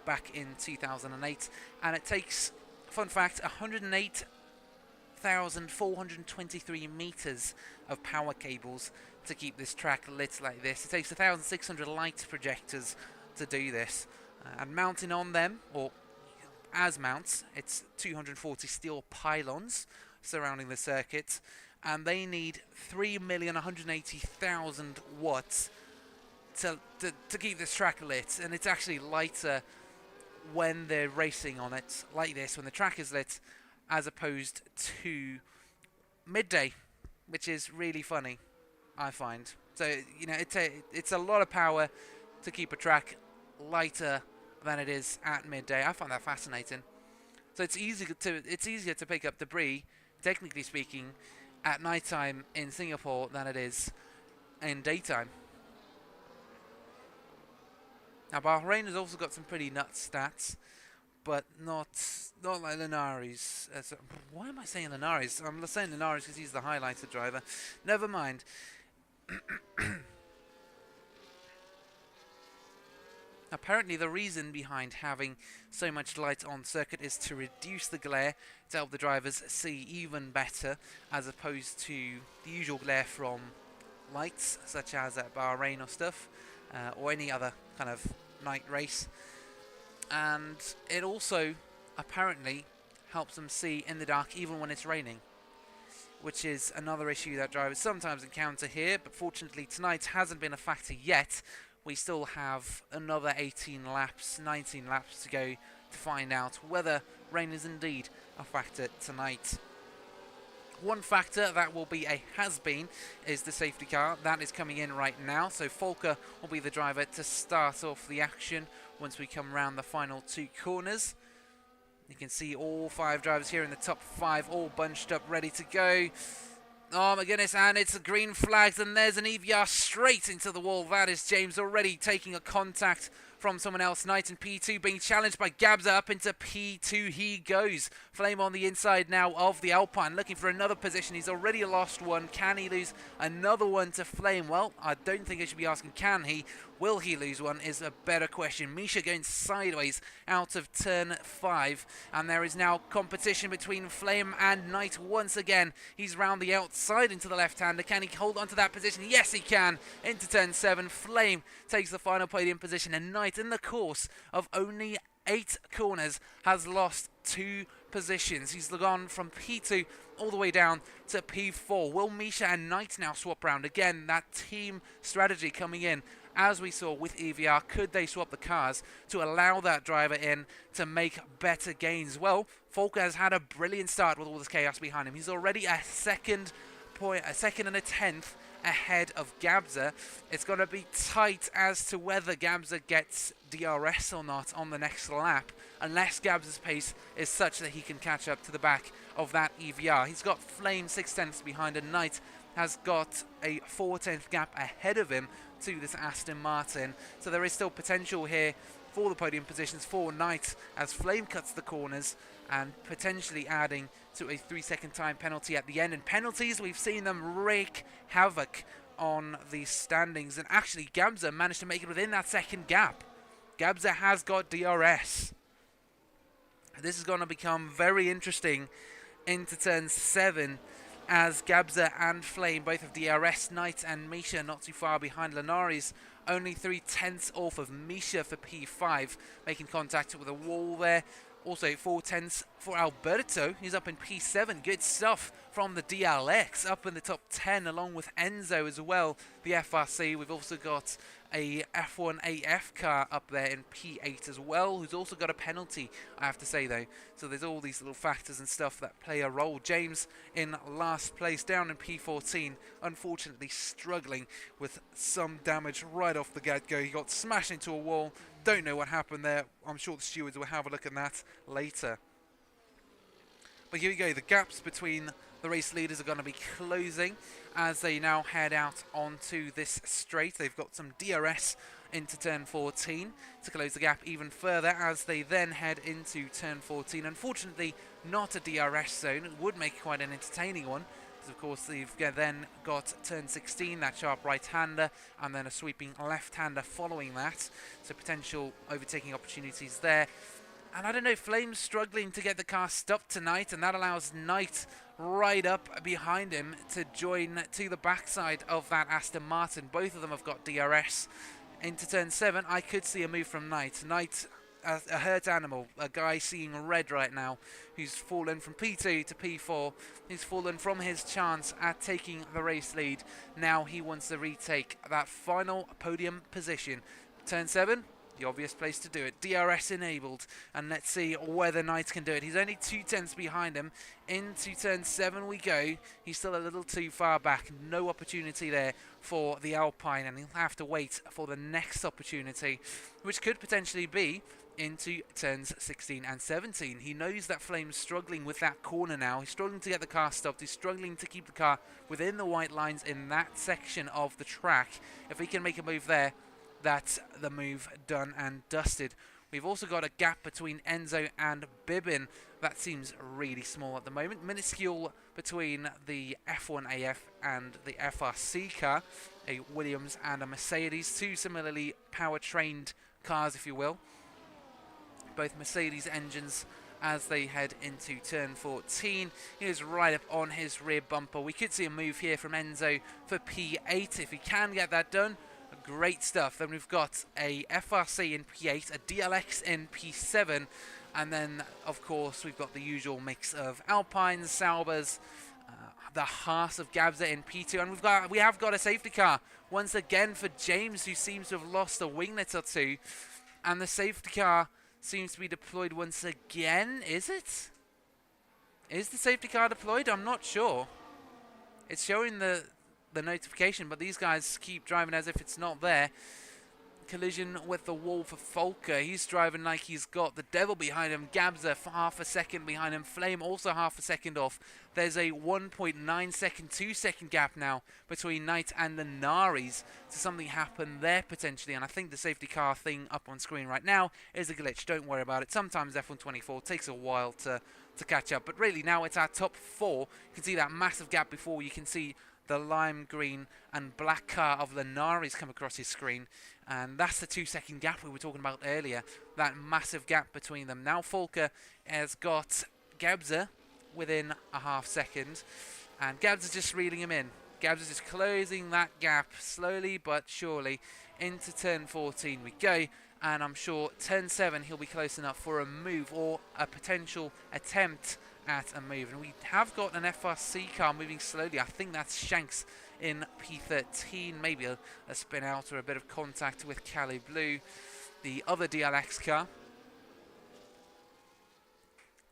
back in 2008, and it takes, fun fact, 108,423 meters of power cables to keep this track lit like this. It takes 1,600 light projectors to do this, and mounting on them, or as mounts, it's 240 steel pylons surrounding the circuit, and they need 3,180,000 watts to keep this track lit. And it's actually lighter when they're racing on it like this, when the track is lit, as opposed to midday, which is really funny, I find. So, you know, it's a lot of power to keep a track lighter than it is at midday. I find that fascinating. So it's easier to pick up debris, technically speaking, at nighttime in Singapore than it is in daytime. Now Bahrain has also got some pretty nuts stats, but not like Linares. Why am I saying Linares? I'm saying Linares because he's the highlighter driver. Never mind. Apparently the reason behind having so much light on circuit is to reduce the glare, to help the drivers see even better, as opposed to the usual glare from lights, such as at Bahrain or stuff, or any other kind of night race. And it also apparently helps them see in the dark even when it's raining, which is another issue that drivers sometimes encounter here, but fortunately tonight hasn't been a factor yet. We still have another 18 laps, 19 laps to go to find out whether rain is indeed a factor tonight. One factor that will be a has-been is the safety car. That is coming in right now, so Volker will be the driver to start off the action once we come round the final 2 corners. You can see all 5 drivers here in the top 5, all bunched up, ready to go. Oh my goodness, and it's the green flags, and there's an EVR straight into the wall. That is James already taking a contact from someone else. Knight in P2 being challenged by Gabza. Up into P2 he goes. Flame on the inside now of the Alpine, looking for another position. He's already lost one. Can he lose another one to Flame? Well, I don't think I should be asking can he. Will he lose one is a better question. Misha going sideways out of turn 5. And there is now competition between Flame and Knight once again. He's round the outside into the left-hander. Can he hold on to that position? Yes, he can. Into turn 7. Flame takes the final podium position. And Knight, in the course of only 8 corners, has lost 2 positions. He's gone from P2 all the way down to P4. Will Misha and Knight now swap round? Again, that team strategy coming in. As we saw with EVR, could they swap the cars to allow that driver in to make better gains? Well, Volker has had a brilliant start with all this chaos behind him. He's already a second and a 10th ahead of Gabza. It's going to be tight as to whether Gabza gets DRS or not on the next lap, unless Gabza's pace is such that he can catch up to the back of that EVR. He's got Flame 6/10 behind, and Knight has got a 4/10 gap ahead of him to this Aston Martin. So there is still potential here for the podium positions for Knight as Flame cuts the corners and potentially adding to a 3-second time penalty at the end. And penalties, we've seen them wreak havoc on the standings. And actually, Gabza managed to make it within that second gap. Gabza has got DRS. This is going to become very interesting into turn 7 as Gabza and Flame both have DRS. Knight and Misha not too far behind. Lenari's only 3/10 off of Misha for P5, making contact with a wall there. Also 4/10 for Alberto, he's up in P7. Good stuff from the DLX, up in the top 10 along with Enzo as well, the FRC. We've also got a F1 AF car up there in P8 as well, who's also got a penalty, I have to say though. So there's all these little factors and stuff that play a role. James in last place down in P14, unfortunately struggling with some damage right off the get-go. He got smashed into a wall. Don't know what happened there. I'm sure the stewards will have a look at that later. But here we go. The gaps between the race leaders are going to be closing as they now head out onto this straight. They've got some DRS into turn 14 to close the gap even further as they then head into turn 14. Unfortunately, not a DRS zone. It would make quite an entertaining one. Of course, they've then got turn 16, that sharp right-hander, and then a sweeping left-hander following that. So potential overtaking opportunities there. And I don't know, Flame's struggling to get the car stopped tonight, and that allows Knight right up behind him to join to the backside of that Aston Martin. Both of them have got DRS. Into turn 7, I could see a move from Knight. Knight, a hurt animal, a guy seeing red right now, who's fallen from P2 to P4. He's fallen from his chance at taking the race lead. Now he wants to retake that final podium position. Turn 7, the obvious place to do it. DRS enabled, and let's see whether Knight can do it. He's only 2/10 behind him. Into turn 7 we go. He's still a little too far back. No opportunity there for the Alpine, and he'll have to wait for the next opportunity, which could potentially be into turns 16 and 17. He knows that Flame's struggling with that corner now. He's struggling to get the car stopped. He's struggling to keep the car within the white lines in that section of the track. If he can make a move there, that's the move done and dusted. We've also got a gap between Enzo and Bibbin. That seems really small at the moment. Minuscule between the F1 AF and the FRC car. A Williams and a Mercedes. Two similarly power-trained cars, if you will. Both Mercedes engines as they head into turn 14. He is right up on his rear bumper. We could see a move here from Enzo for P8 if he can get that done. Great stuff. Then we've got a FRC in P8, a DLX in P7, and then of course we've got the usual mix of Alpines, Saubers, the Haas of Gabza in P2, and we have got a safety car once again for James, who seems to have lost a winglet or two, and the safety car seems to be deployed once again. Is it? Is the safety car deployed? I'm not sure. It's showing the notification, but these guys keep driving as if it's not there. collision with the wall for Volker. He's driving like he's got the devil behind him. Gabza half a second behind him. Flame also half a second off. There's a 1.9 second, 2 second gap now between Knight and the Naris. So something happened there potentially, and I think the safety car thing up on screen right now is a glitch. Don't worry about it. Sometimes F124 takes a while to catch up, but really now it's our top 4. You can see that massive gap before. You can see the lime green and black car of Linares come across his screen, and that's the 2 second gap we were talking about earlier, that massive gap between them. Now Volker has got Gabza within a half second, and Gabza's just reeling him in. Gabza's just closing that gap slowly but surely. Into turn 14 we go, and I'm sure turn 7 he'll be close enough for a move or a potential attempt at a move. And we have got an FRC car moving slowly. I think that's Shanks in P13, maybe a spin out or a bit of contact with Cali Blue. The other DLX car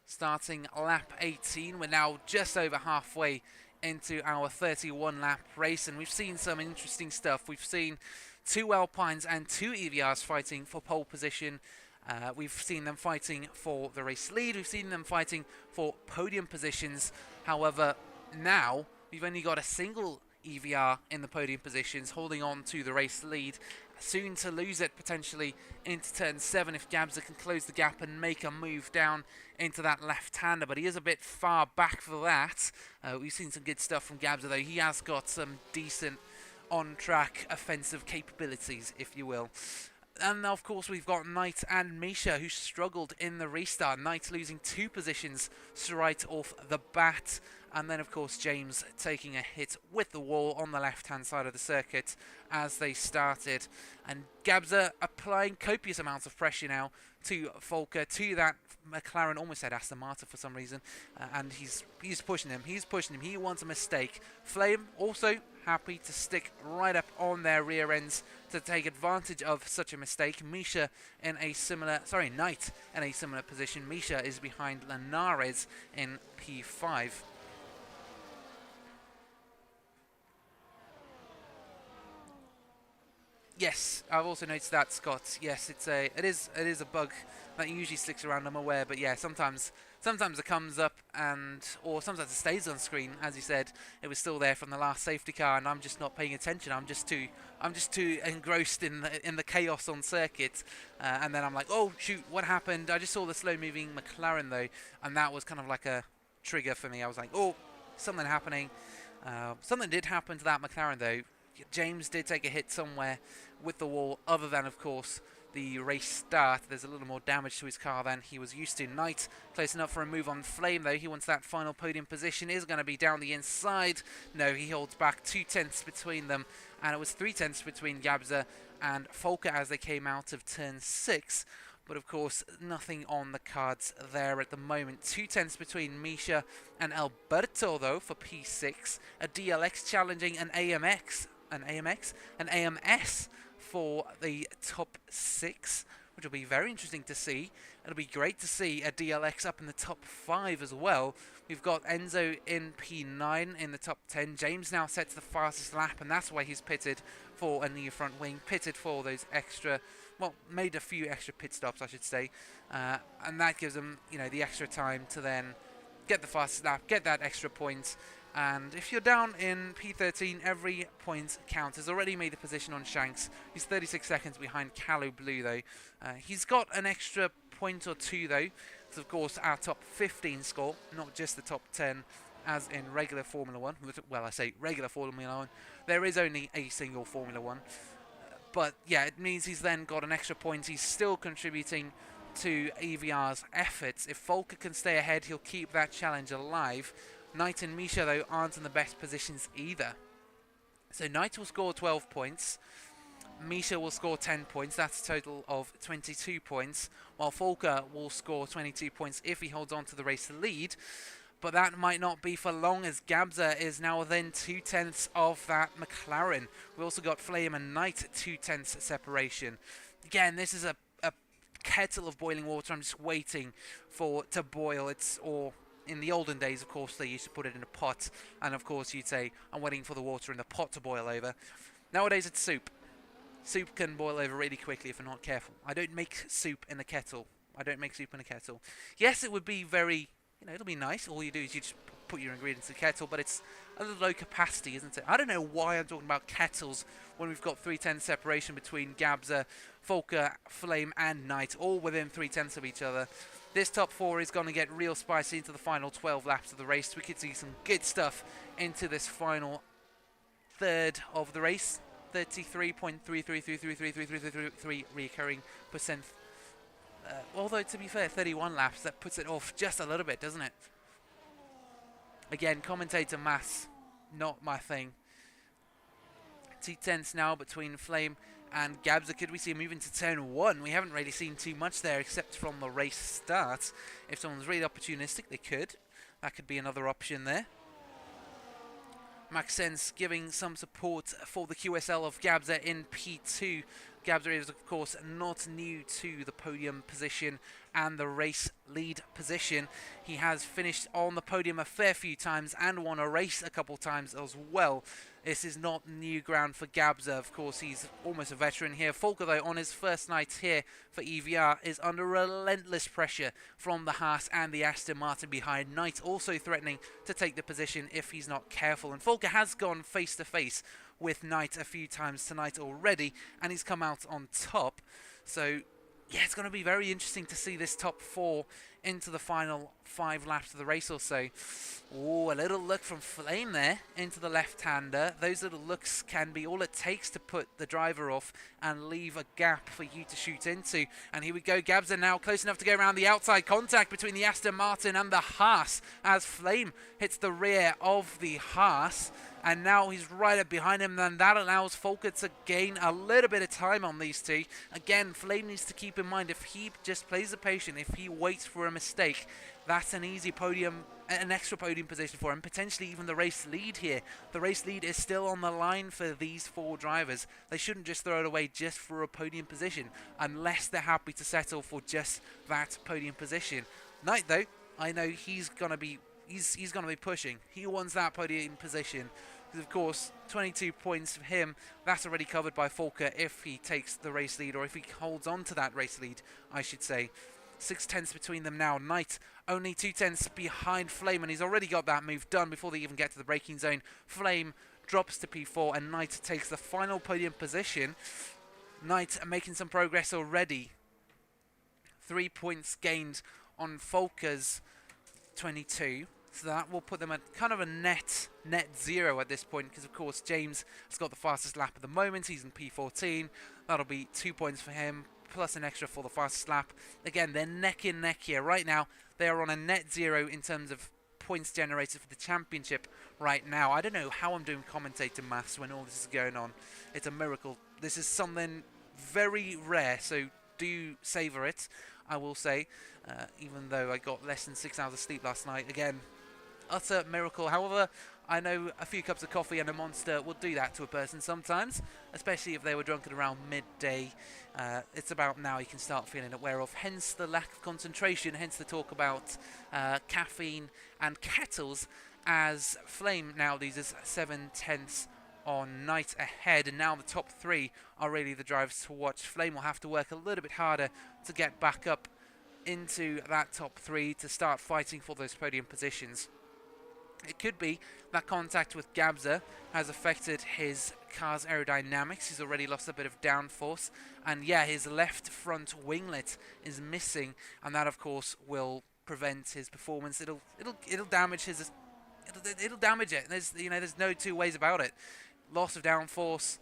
starting lap 18. We're now just over halfway into our 31 lap race, and we've seen some interesting stuff. We've seen 2 Alpines and 2 EVRs fighting for pole position. We've seen them fighting for the race lead. We've seen them fighting for podium positions. However, now we've only got a single EVR in the podium positions holding on to the race lead. Soon to lose it potentially into turn 7 if Gabza can close the gap and make a move down into that left-hander, but he is a bit far back for that. We've seen some good stuff from Gabza though. He has got some decent on-track offensive capabilities, if you will. And of course we've got Knight and Misha, who struggled in the restart. Knight losing 2 positions right off the bat, and then of course James taking a hit with the wall on the left hand side of the circuit as they started. And Gabza applying copious amounts of pressure now to Volker, to that McLaren, almost said Aston Martin for some reason, and he's pushing him, he wants a mistake. Flame also happy to stick right up on their rear ends to take advantage of such a mistake. Misha in a similar, Knight in a similar position. Misha is behind Linares in P5. Yes, I've also noticed that, Scott. Yes, it is a bug that usually sticks around, I'm aware, but yeah, sometimes it comes up or sometimes it stays on screen. As you said, it was still there from the last safety car, and I'm just not paying attention. I'm just too engrossed in the chaos on circuit, and then I'm like, oh shoot, what happened? I just saw the slow moving McLaren though, and that was kind of like a trigger for me. I was like, oh, something happening. Something did happen to that McLaren though. James did take a hit somewhere with the wall, other than of course the race start. There's a little more damage to his car than he was used to. Knight close enough for a move on Flame though. He wants that final podium position. Is going to be down the inside. No, he holds back 2/10 between them, and it was 3/10 between Gabza and Volker as they came out of turn 6. But of course, nothing on the cards there at the moment. 2/10 between Misha and Alberto though for P6. A DLX challenging an AMS for the top 6, which will be very interesting to see. It'll be great to see a DLX up in the top 5 as well. We've got Enzo in P9 in the top 10. James now sets the fastest lap, and that's why he's pitted for a near front wing, pitted for those extra, well, made a few extra pit stops, I should say, and that gives him, the extra time to then get the fastest lap, get that extra point. And if you're down in P13, every point counts. Has already made the position on Shanks. He's 36 seconds behind Calo Blue though. He's got an extra point or 2 though. It's of course our top 15 score, not just the top 10 as in regular Formula 1. Well, I say regular Formula 1. There is only a single Formula 1. But yeah, it means he's then got an extra point. He's still contributing to EVR's efforts. If Volker can stay ahead, he'll keep that challenge alive. Knight and Misha, though, aren't in the best positions either. So Knight will score 12 points. Misha will score 10 points. That's a total of 22 points. While Volker will score 22 points if he holds on to the race lead. But that might not be for long, as Gabza is now within 2/10 of that McLaren. We also got Flame and Knight at 2/10 separation. Again, this is a kettle of boiling water. I'm just waiting for to boil. In the olden days, of course, they used to put it in a pot, and of course you'd say, I'm waiting for the water in the pot to boil over. Nowadays it's soup. soup can boil over really quickly if you're not careful. I don't make soup in a kettle. Yes, it would be very, it'll be nice. All you do is you just put your ingredients in a kettle, but it's a little low capacity, isn't it? I don't know why I'm talking about kettles when we've got 3/10 separation between Gabza, Volker, Flame, and Knight, all within 3/10 of each other. This top 4 is going to get real spicy into the final 12 laps of the race. We could see some good stuff into this final third of the race. 33.33333333 reoccurring percent. Although, to be fair, 31 laps, that puts it off just a little bit, doesn't it? Again, commentator maths, not my thing. T10s now between Flame and Gabza. Could we see a move into turn 1? We haven't really seen too much there except from the race start. If someone's really opportunistic, they could. That could be another option there. Maxence giving some support for the QSL of Gabza in P2. Gabza is, of course, not new to the podium position and the race lead position. He has finished on the podium a fair few times and won a race a couple times as well. This is not new ground for Gabza. Of course, he's almost a veteran here. Volker, though, on his first night here for EVR, is under relentless pressure from the Haas and the Aston Martin behind. Knight also threatening to take the position if he's not careful. And Volker has gone face-to-face with Knight a few times tonight already, and he's come out on top. So, yeah, it's going to be very interesting to see this top 4 into the final 5 laps of the race or so. Oh, a little look from Flame there into the left-hander. Those little looks can be all it takes to put the driver off and leave a gap for you to shoot into. And here we go, Gabza now close enough to go around the outside contact between the Aston Martin and the Haas as Flame hits the rear of the Haas. And now he's right up behind him, and that allows Volker to gain a little bit of time on these two. Again, Flame needs to keep in mind, if he just plays the patient, if he waits for a mistake, that's an easy podium, an extra podium position for him, potentially even the race lead here. The race lead is still on the line for these 4 drivers. They shouldn't just throw it away just for a podium position, unless they're happy to settle for just that podium position. Knight, though, I know he's going to be pushing. He wants that podium position. Of course, 22 points for him, that's already covered by Volker if he takes the race lead, or if he holds on to that race lead, I should say. 6/10 between them now. Knight only 2/10 behind Flame, and he's already got that move done before they even get to the braking zone. Flame drops to P4, and Knight takes the final podium position. Knight making some progress already. 3 points gained on Volker's 22. So that will put them at kind of a net 0 at this point, because of course James has got the fastest lap at the moment. He's in P14. That'll be 2 points for him, plus an extra for the fastest lap. Again, they're neck in neck here. Right now, they are on a net 0 in terms of points generated for the championship right now. I don't know how I'm doing commentator maths when all this is going on. It's a miracle. This is something very rare, so do savour it, I will say. Even though I got less than 6 hours of sleep last night. Again, utter miracle. However, I know a few cups of coffee and a Monster will do that to a person sometimes, especially if they were drunk at around midday. It's about now you can start feeling aware of, hence the lack of concentration, hence the talk about caffeine and kettles, as Flame now loses 7/10 on Knight ahead, and now the top 3 are really the drivers to watch. Flame will have to work a little bit harder to get back up into that top 3 to start fighting for those podium positions. It could be that contact with Gabza has affected his car's aerodynamics. He's already lost a bit of downforce, and yeah, his left front winglet is missing, and that of course will prevent his performance. It'll damage his. It'll damage it. There's no two ways about it. Loss of downforce.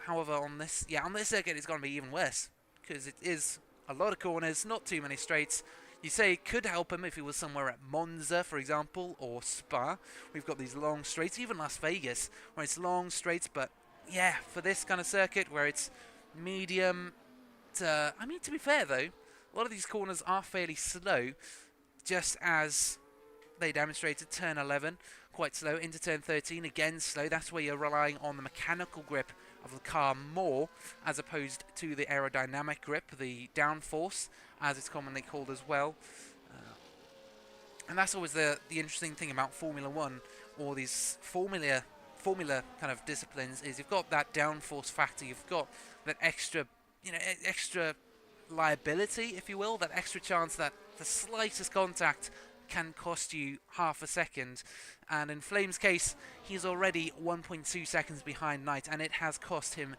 However, on this circuit, it's going to be even worse, because it is a lot of corners, not too many straights. You say it could help him if he was somewhere at Monza, for example, or Spa. We've got these long straights, even Las Vegas, where it's long straights. But yeah, for this kind of circuit where it's medium to... I mean, to be fair, though, a lot of these corners are fairly slow, just as they demonstrated. Turn 11, quite slow. Into turn 13, again slow. That's where you're relying on the mechanical grip of the car more, as opposed to the aerodynamic grip, the downforce, as it's commonly called as well. And that's always the interesting thing about Formula 1, or these Formula formula kind of disciplines is you've got that downforce factor, you've got that extra, extra liability, if you will, that extra chance that the slightest contact can cost you half a second. And in Flame's case, he's already 1.2 seconds behind Knight, and it has cost him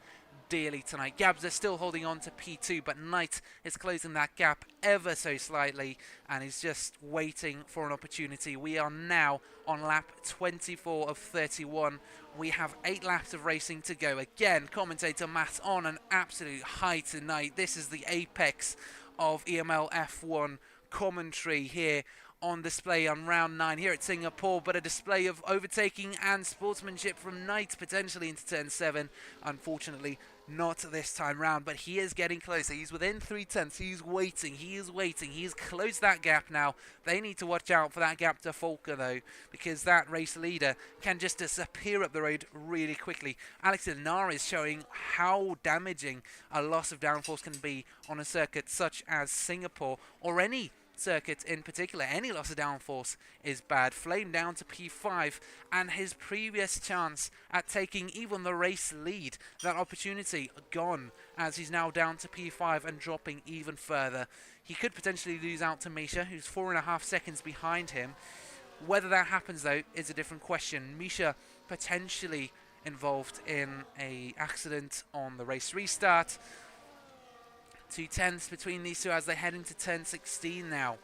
dearly tonight. Gabs are still holding on to P2, but Knight is closing that gap ever so slightly and is just waiting for an opportunity. We are now on lap 24 of 31. We have 8 laps of racing to go. Again, commentator Matt on an absolute high tonight. This is the apex of EML F1 commentary here on display on round 9 here at Singapore, but a display of overtaking and sportsmanship from Knight potentially into turn 7. Unfortunately, not this time round, but he is getting closer. He's within 3/10. He's waiting. He is waiting. He's closed that gap now. They need to watch out for that gap to Volker, though, because that race leader can just disappear up the road really quickly. Alex Linara is showing how damaging a loss of downforce can be on a circuit such as Singapore, or any circuit in particular. Any loss of downforce is bad. Flame down to P5, and his previous chance at taking even the race lead, that opportunity gone, as he's now down to P5 and dropping even further. He could potentially lose out to Misha, who's 4.5 seconds behind him. Whether that happens, though, is a different question. Misha potentially involved in a accident on the race restart. 2/10 between these two as they head into turn 16 now.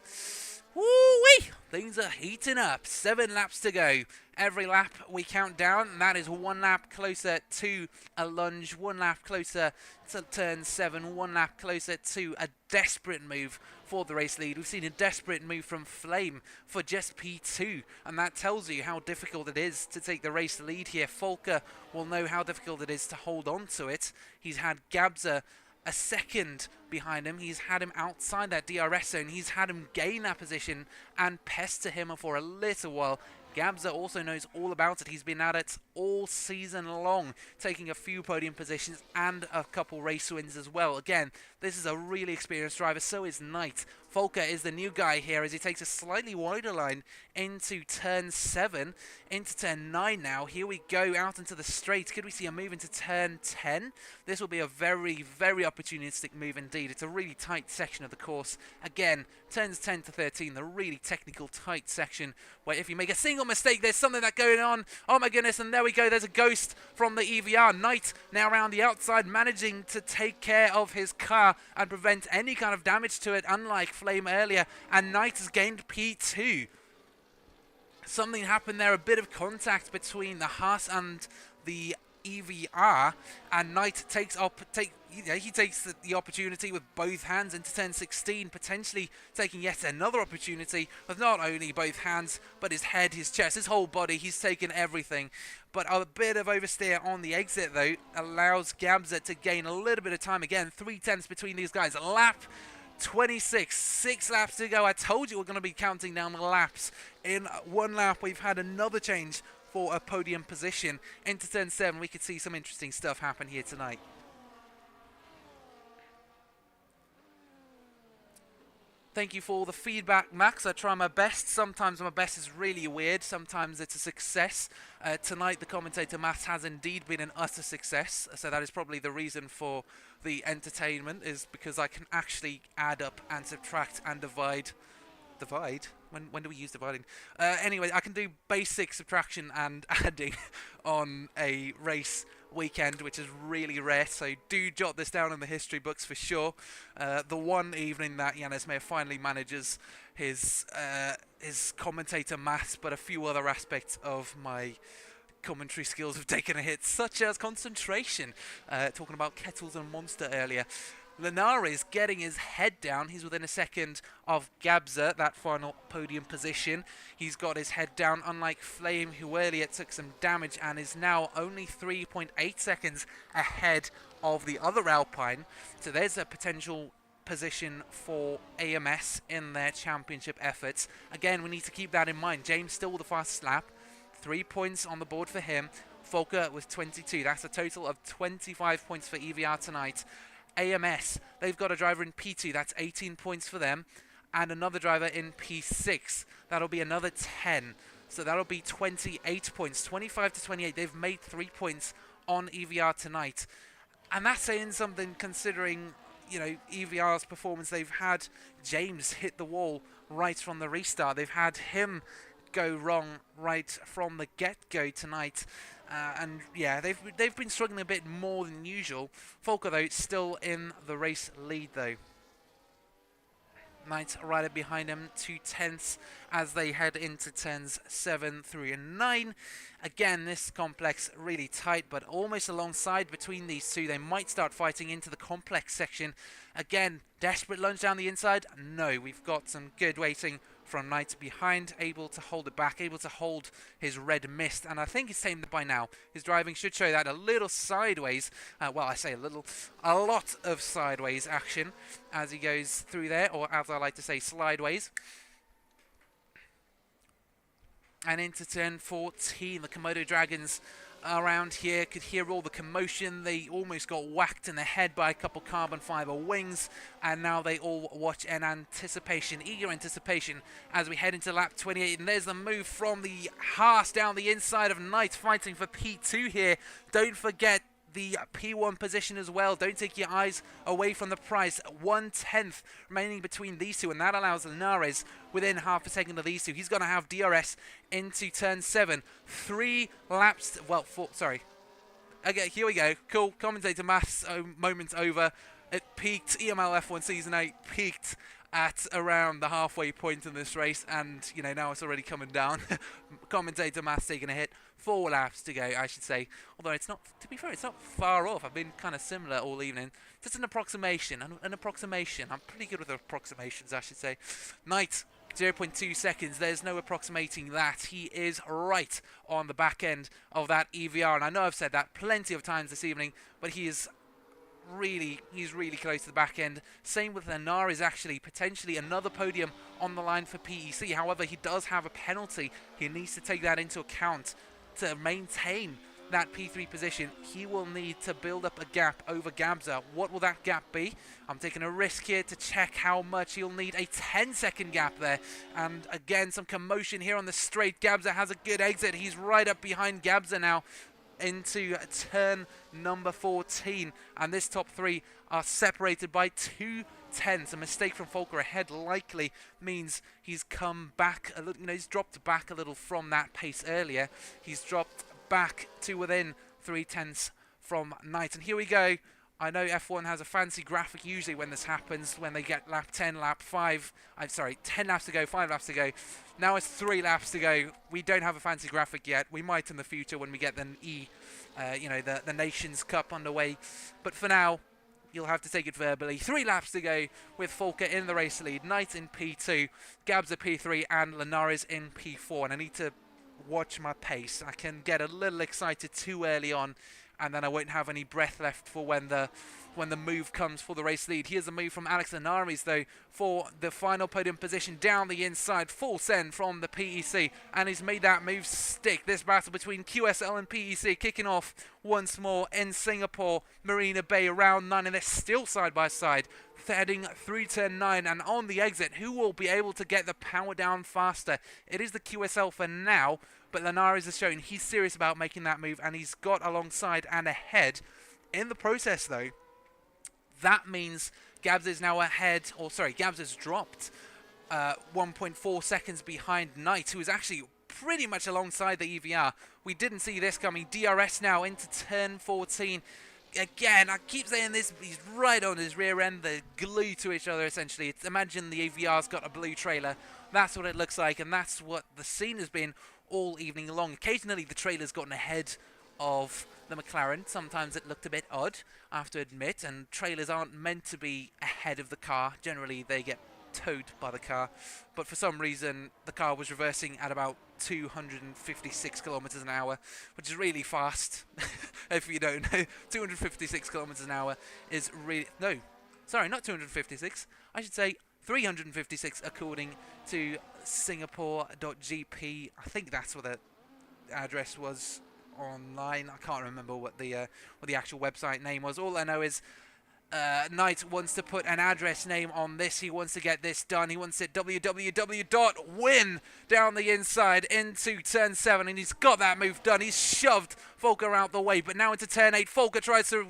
Woo-wee! Things are heating up. 7 laps to go. Every lap we count down, and that is 1 lap closer to a lunge, 1 lap closer to turn 7, 1 lap closer to a desperate move for the race lead. We've seen a desperate move from Flame for just P2, and that tells you how difficult it is to take the race lead here. Volker will know how difficult it is to hold on to it. He's had Gabza a second behind him. He's had him outside that DRS zone. He's had him gain that position and pester him for a little while. Gabza also knows all about it. He's been at it all season long, taking a few podium positions and a couple race wins as well. Again, this is a really experienced driver. So is Knight. Volker is the new guy here as he takes a slightly wider line into turn 7, into turn 9 now. Here we go out into the straight. Could we see a move into turn 10? This will be a very, very opportunistic move indeed. It's a really tight section of the course. Again, turns 10 to 13, the really technical, tight section where if you make a single mistake, there's something that's going on. Oh my goodness, and there we go. There's a ghost from the EVR. Knight now around the outside, managing to take care of his car and prevent any kind of damage to it, unlike Flame earlier, and Knight has gained P2. Something happened there, a bit of contact between the Haas and the EVR, and Knight takes the opportunity with both hands into turn 16, potentially taking yet another opportunity with not only both hands, but his head, his chest, his whole body. He's taken everything. But a bit of oversteer on the exit, though, allows Gabza to gain a little bit of time again. 3/10 between these guys. Lap 26, 6 laps to go. I told you we're going to be counting down the laps. In 1 lap, we've had another change for a podium position. Into turn 7, we could see some interesting stuff happen here tonight. Thank you for all the feedback, Max. I try my best. Sometimes my best is really weird. Sometimes it's a success. Tonight, the commentator Matt has indeed been an utter success. So that is probably the reason for the entertainment, is because I can actually add up and subtract and divide. Divide? When do we use dividing? Anyway, I can do basic subtraction and adding on a race weekend, which is really rare, so do jot this down in the history books for sure. The one evening that Yannis Meyer finally manages his commentator maths, but a few other aspects of my commentary skills have taken a hit, such as concentration. Talking about Kettles and Monster earlier. Linara is getting his head down. He's within a second of Gabza, that final podium position. He's got his head down, unlike Flame, who earlier took some damage and is now only 3.8 seconds ahead of the other Alpine. So there's a potential position for AMS in their championship efforts. Again, we need to keep that in mind. James still with the fastest lap. 3 points on the board for him. Volker with 22. That's a total of 25 points for EVR tonight. AMS, they've got a driver in P2, that's 18 points for them, and another driver in P6, that'll be another 10. So that'll be 28 points, 25 to 28. They've made 3 points on EVR tonight. And that's saying something considering, you know, EVR's performance. They've had James hit the wall right from the restart. They've had him go wrong right from the get-go tonight. And yeah, they've been struggling a bit more than usual. Volker, though, still in the race lead, though. Knight right up behind him, 2/10 as they head into turns 7, 3 and 9. Again, this complex really tight, but almost alongside between these two. They might start fighting into the complex section. Again, desperate lunge down the inside. No, we've got some good waiting from Knight behind, able to hold it back, able to hold his red mist, and I think he's tamed it by now. His driving should show that a little sideways, well, I say a lot of sideways action as he goes through there, or as I like to say, slideways. And into turn 14, the Komodo Dragons around here could hear all the commotion. They almost got whacked in the head by a couple carbon fiber wings, and now they all watch in anticipation, eager anticipation, as we head into lap 28. And there's the move from the Haas down the inside of Knight, fighting for P2 here. Don't forget the P1 position as well. Don't take your eyes away from the prize. 1/10 remaining between these two, and that allows Linares within half a second of these two. He's going to have DRS into turn 7. 3 laps, well, 4, sorry. Okay, here we go. Cool. Commentator maths moment over. It peaked, EML F1 Season 8 peaked at around the halfway point in this race, and, you know, now it's already coming down. Commentator maths taking a hit. 4 laps to go, I should say. Although it's not, to be fair, it's not far off. I've been kind of similar all evening. Just an approximation, an approximation. I'm pretty good with approximations, I should say. Knight, 0.2 seconds. There's no approximating that. He is right on the back end of that EVR. And I know I've said that plenty of times this evening, but he's really close to the back end. Same with Linares, actually. Potentially another podium on the line for PEC. However, he does have a penalty. He needs to take that into account to maintain that P3 position. He will need to build up a gap over Gabza. What will that gap be? I'm taking a risk here to check how much he'll need. A 10-second gap there. And again, some commotion here on the straight. Gabza has a good exit. He's right up behind Gabza now into turn number 14. And this top 3 are separated by 2/10. A mistake from Volker ahead likely means he's come back a little, you know, he's dropped back a little from that pace earlier. He's dropped back to within 3/10 from Knight. And here we go. I know F1 has a fancy graphic usually when this happens, when they get lap 10, lap 5. I'm sorry, 10 laps to go, 5 laps to go. Now it's 3 laps to go. We don't have a fancy graphic yet. We might in the future when we get the the Nations Cup underway. But for now, you'll have to take it verbally. 3 laps to go with Volker in the race lead. Knight in P2, Gabza P3, and Linares in P4. And I need to watch my pace. I can get a little excited too early on, and then I won't have any breath left for when the move comes for the race lead. Here's a move from Alex Linares, though, for the final podium position down the inside. Full send from the PEC, and he's made that move stick. This battle between QSL and PEC kicking off once more in Singapore, Marina Bay, round 9, and they're still side by side, heading through turn 9, and on the exit, who will be able to get the power down faster? It is the QSL for now, but Linares has shown he's serious about making that move, and he's got alongside and ahead. In the process, though, that means Gabs is now ahead, or sorry, Gabs has dropped 1.4 seconds behind Knight, who is actually pretty much alongside the EVR. We didn't see this coming. DRS now into turn 14. Again, I keep saying this, he's right on his rear end. They're glued to each other, essentially. Imagine the AVR's got a blue trailer. That's what it looks like, and that's what the scene has been all evening long. Occasionally, the trailer's gotten ahead of the McLaren. Sometimes it looked a bit odd, I have to admit, and trailers aren't meant to be ahead of the car. Generally, they get towed by the car, but for some reason, the car was reversing at about 256 kilometers an hour, which is really fast. If you don't know, 256 kilometers an hour is really, no, sorry, not 256, I should say 356 according to Singapore.gp. I think that's what the address was online. I can't remember what the actual website name was. All I know is Knight wants to put an address name on this. He wants to get this done. He wants it www.win down the inside into turn 7, and he's got that move done. He's shoved Volker out the way, but now into turn 8. Volker tries to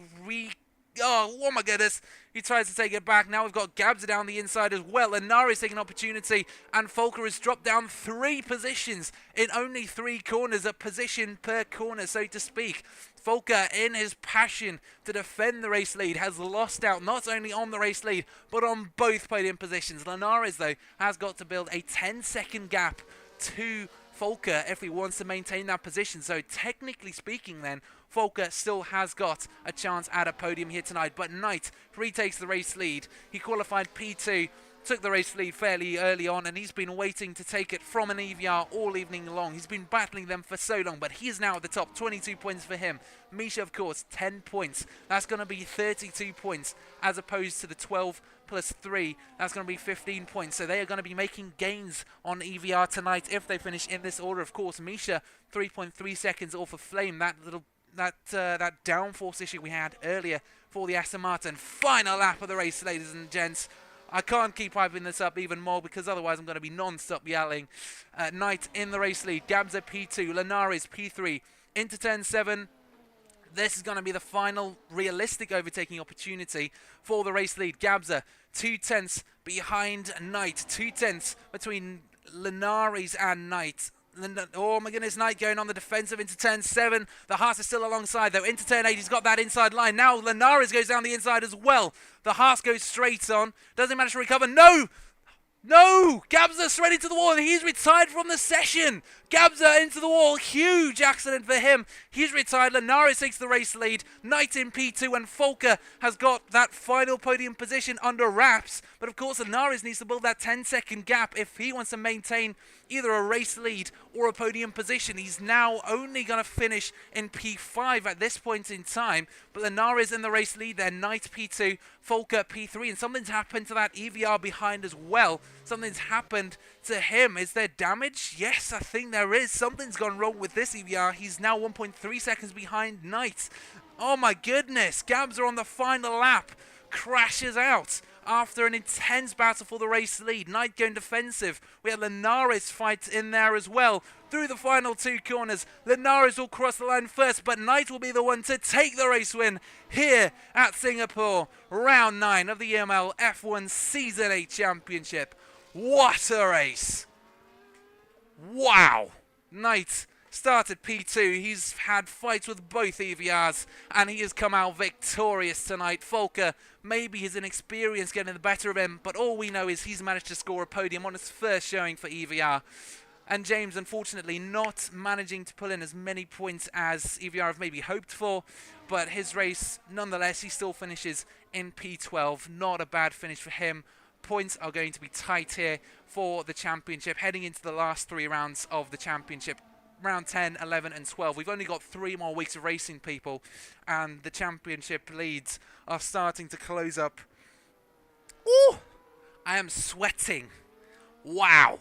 oh my goodness. He tries to take it back. Now we've got Gabza down the inside as well. And Nari's taking an opportunity. And Volker has dropped down 3 positions in only 3 corners. A position per corner, so to speak. Volker, in his passion to defend the race lead, has lost out not only on the race lead, but on both podium positions. Linares, though, has got to build a 10-second gap to Volker if he wants to maintain that position. So technically speaking then, Volker still has got a chance at a podium here tonight. But Knight retakes the race lead. He qualified P2, took the race lead fairly early on, and he's been waiting to take it from an EVR all evening long. He's been battling them for so long, but he is now at the top. 22 points for him. Misha, of course, 10 points. That's going to be 32 points as opposed to the 12 plus 3. That's going to be 15 points. So they are going to be making gains on EVR tonight if they finish in this order. Of course, Misha, 3.3 seconds off of Flame. That downforce issue we had earlier for the Aston Martin. Final lap of the race, ladies and gents. I can't keep hyping this up even more because otherwise I'm going to be non-stop yelling. Knight in the race lead. Gabza P2. Linares P3. Into turn 7. This is going to be the final realistic overtaking opportunity for the race lead. Gabza 2 tenths behind Knight. 2 tenths between Linares and Knight. Oh my goodness, Knight going on the defensive into turn 7. The Haas is still alongside though. Into turn 8, he's got that inside line. Now Linares goes down the inside as well. The Haas goes straight on. Doesn't manage to recover. No! No! Gabza straight into the wall and he's retired from the session. Gabza into the wall. Huge accident for him. He's retired. Linares takes the race lead. Knight in P2 and Volker has got that final podium position under wraps. But of course Linares needs to build that 10-second gap if he wants to maintain either a race lead or a podium position. He's now only going to finish in P5 at this point in time. But Linares in the race lead there. Knight P2, Volker P3. And something's happened to that EVR behind as well. Something's happened to him. Is there damage? Yes, I think there is. Something's gone wrong with this EVR. He's now 1.3 seconds behind Knight. Oh my goodness. Gabza on the final lap crashes out after an intense battle for the race lead. Knight going defensive. We had Linares fight in there as well. Through the final 2 corners, Linares will cross the line first, but Knight will be the one to take the race win here at Singapore. Round 9 of the EML F1 Season 8 Championship. What a race! Wow! Knight started P2. He's had fights with both EVRs and he has come out victorious tonight. Volker, maybe his inexperience getting the better of him, but all we know is he's managed to score a podium on his first showing for EVR. And James, unfortunately, not managing to pull in as many points as EVR have maybe hoped for, but his race, nonetheless, he still finishes in P12. Not a bad finish for him. Points are going to be tight here for the championship, heading into the last 3 rounds of the championship. Round 10, 11 and 12. We've only got 3 more weeks of racing, people, and the championship leads are starting to close up. Ooh! I am sweating. Wow.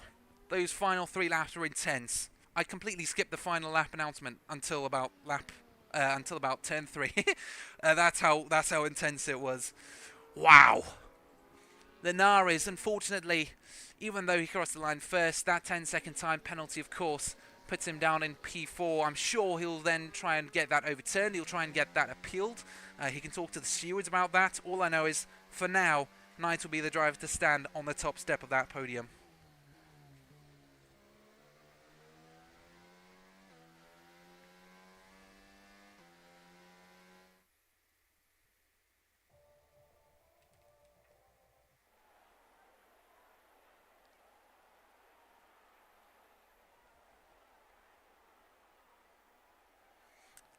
Those final 3 laps were intense. I completely skipped the final lap announcement until about turn 3. That's how intense it was. Wow. Linares, unfortunately, even though he crossed the line first, that 10-second time penalty, of course, puts him down in P4. I'm sure he'll then try and get that overturned. He'll try and get that appealed. He can talk to the stewards about that. All I know is, for now, Knight will be the driver to stand on the top step of that podium.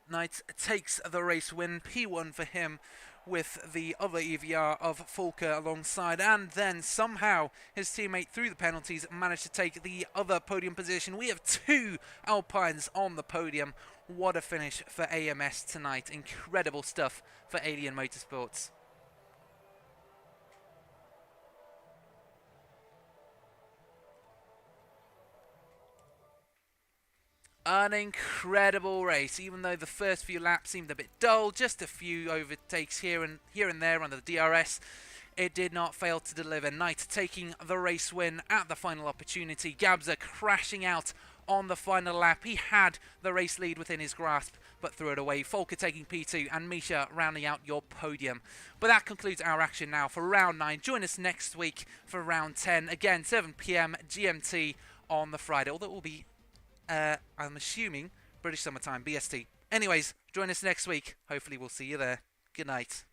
Knight takes the race win, P1 for him, with the other EVR of Volker alongside, and then somehow his teammate through the penalties managed to take the other podium position. We have 2 Alpines on the podium. What a finish for AMS tonight. Incredible stuff for Alien Motorsports. An incredible race, even though the first few laps seemed a bit dull, just a few overtakes here and there on the DRS. It did not fail to deliver. Knight taking the race win at the final opportunity. Gabza crashing out on the final lap. He had the race lead within his grasp, but threw it away. Volker taking P2 and Misha rounding out your podium. But that concludes our action now for round 9. Join us next week for round 10. Again, 7 PM GMT on the Friday. Although it will be, I'm assuming, British Summertime, BST. Anyways, join us next week. Hopefully we'll see you there. Good night.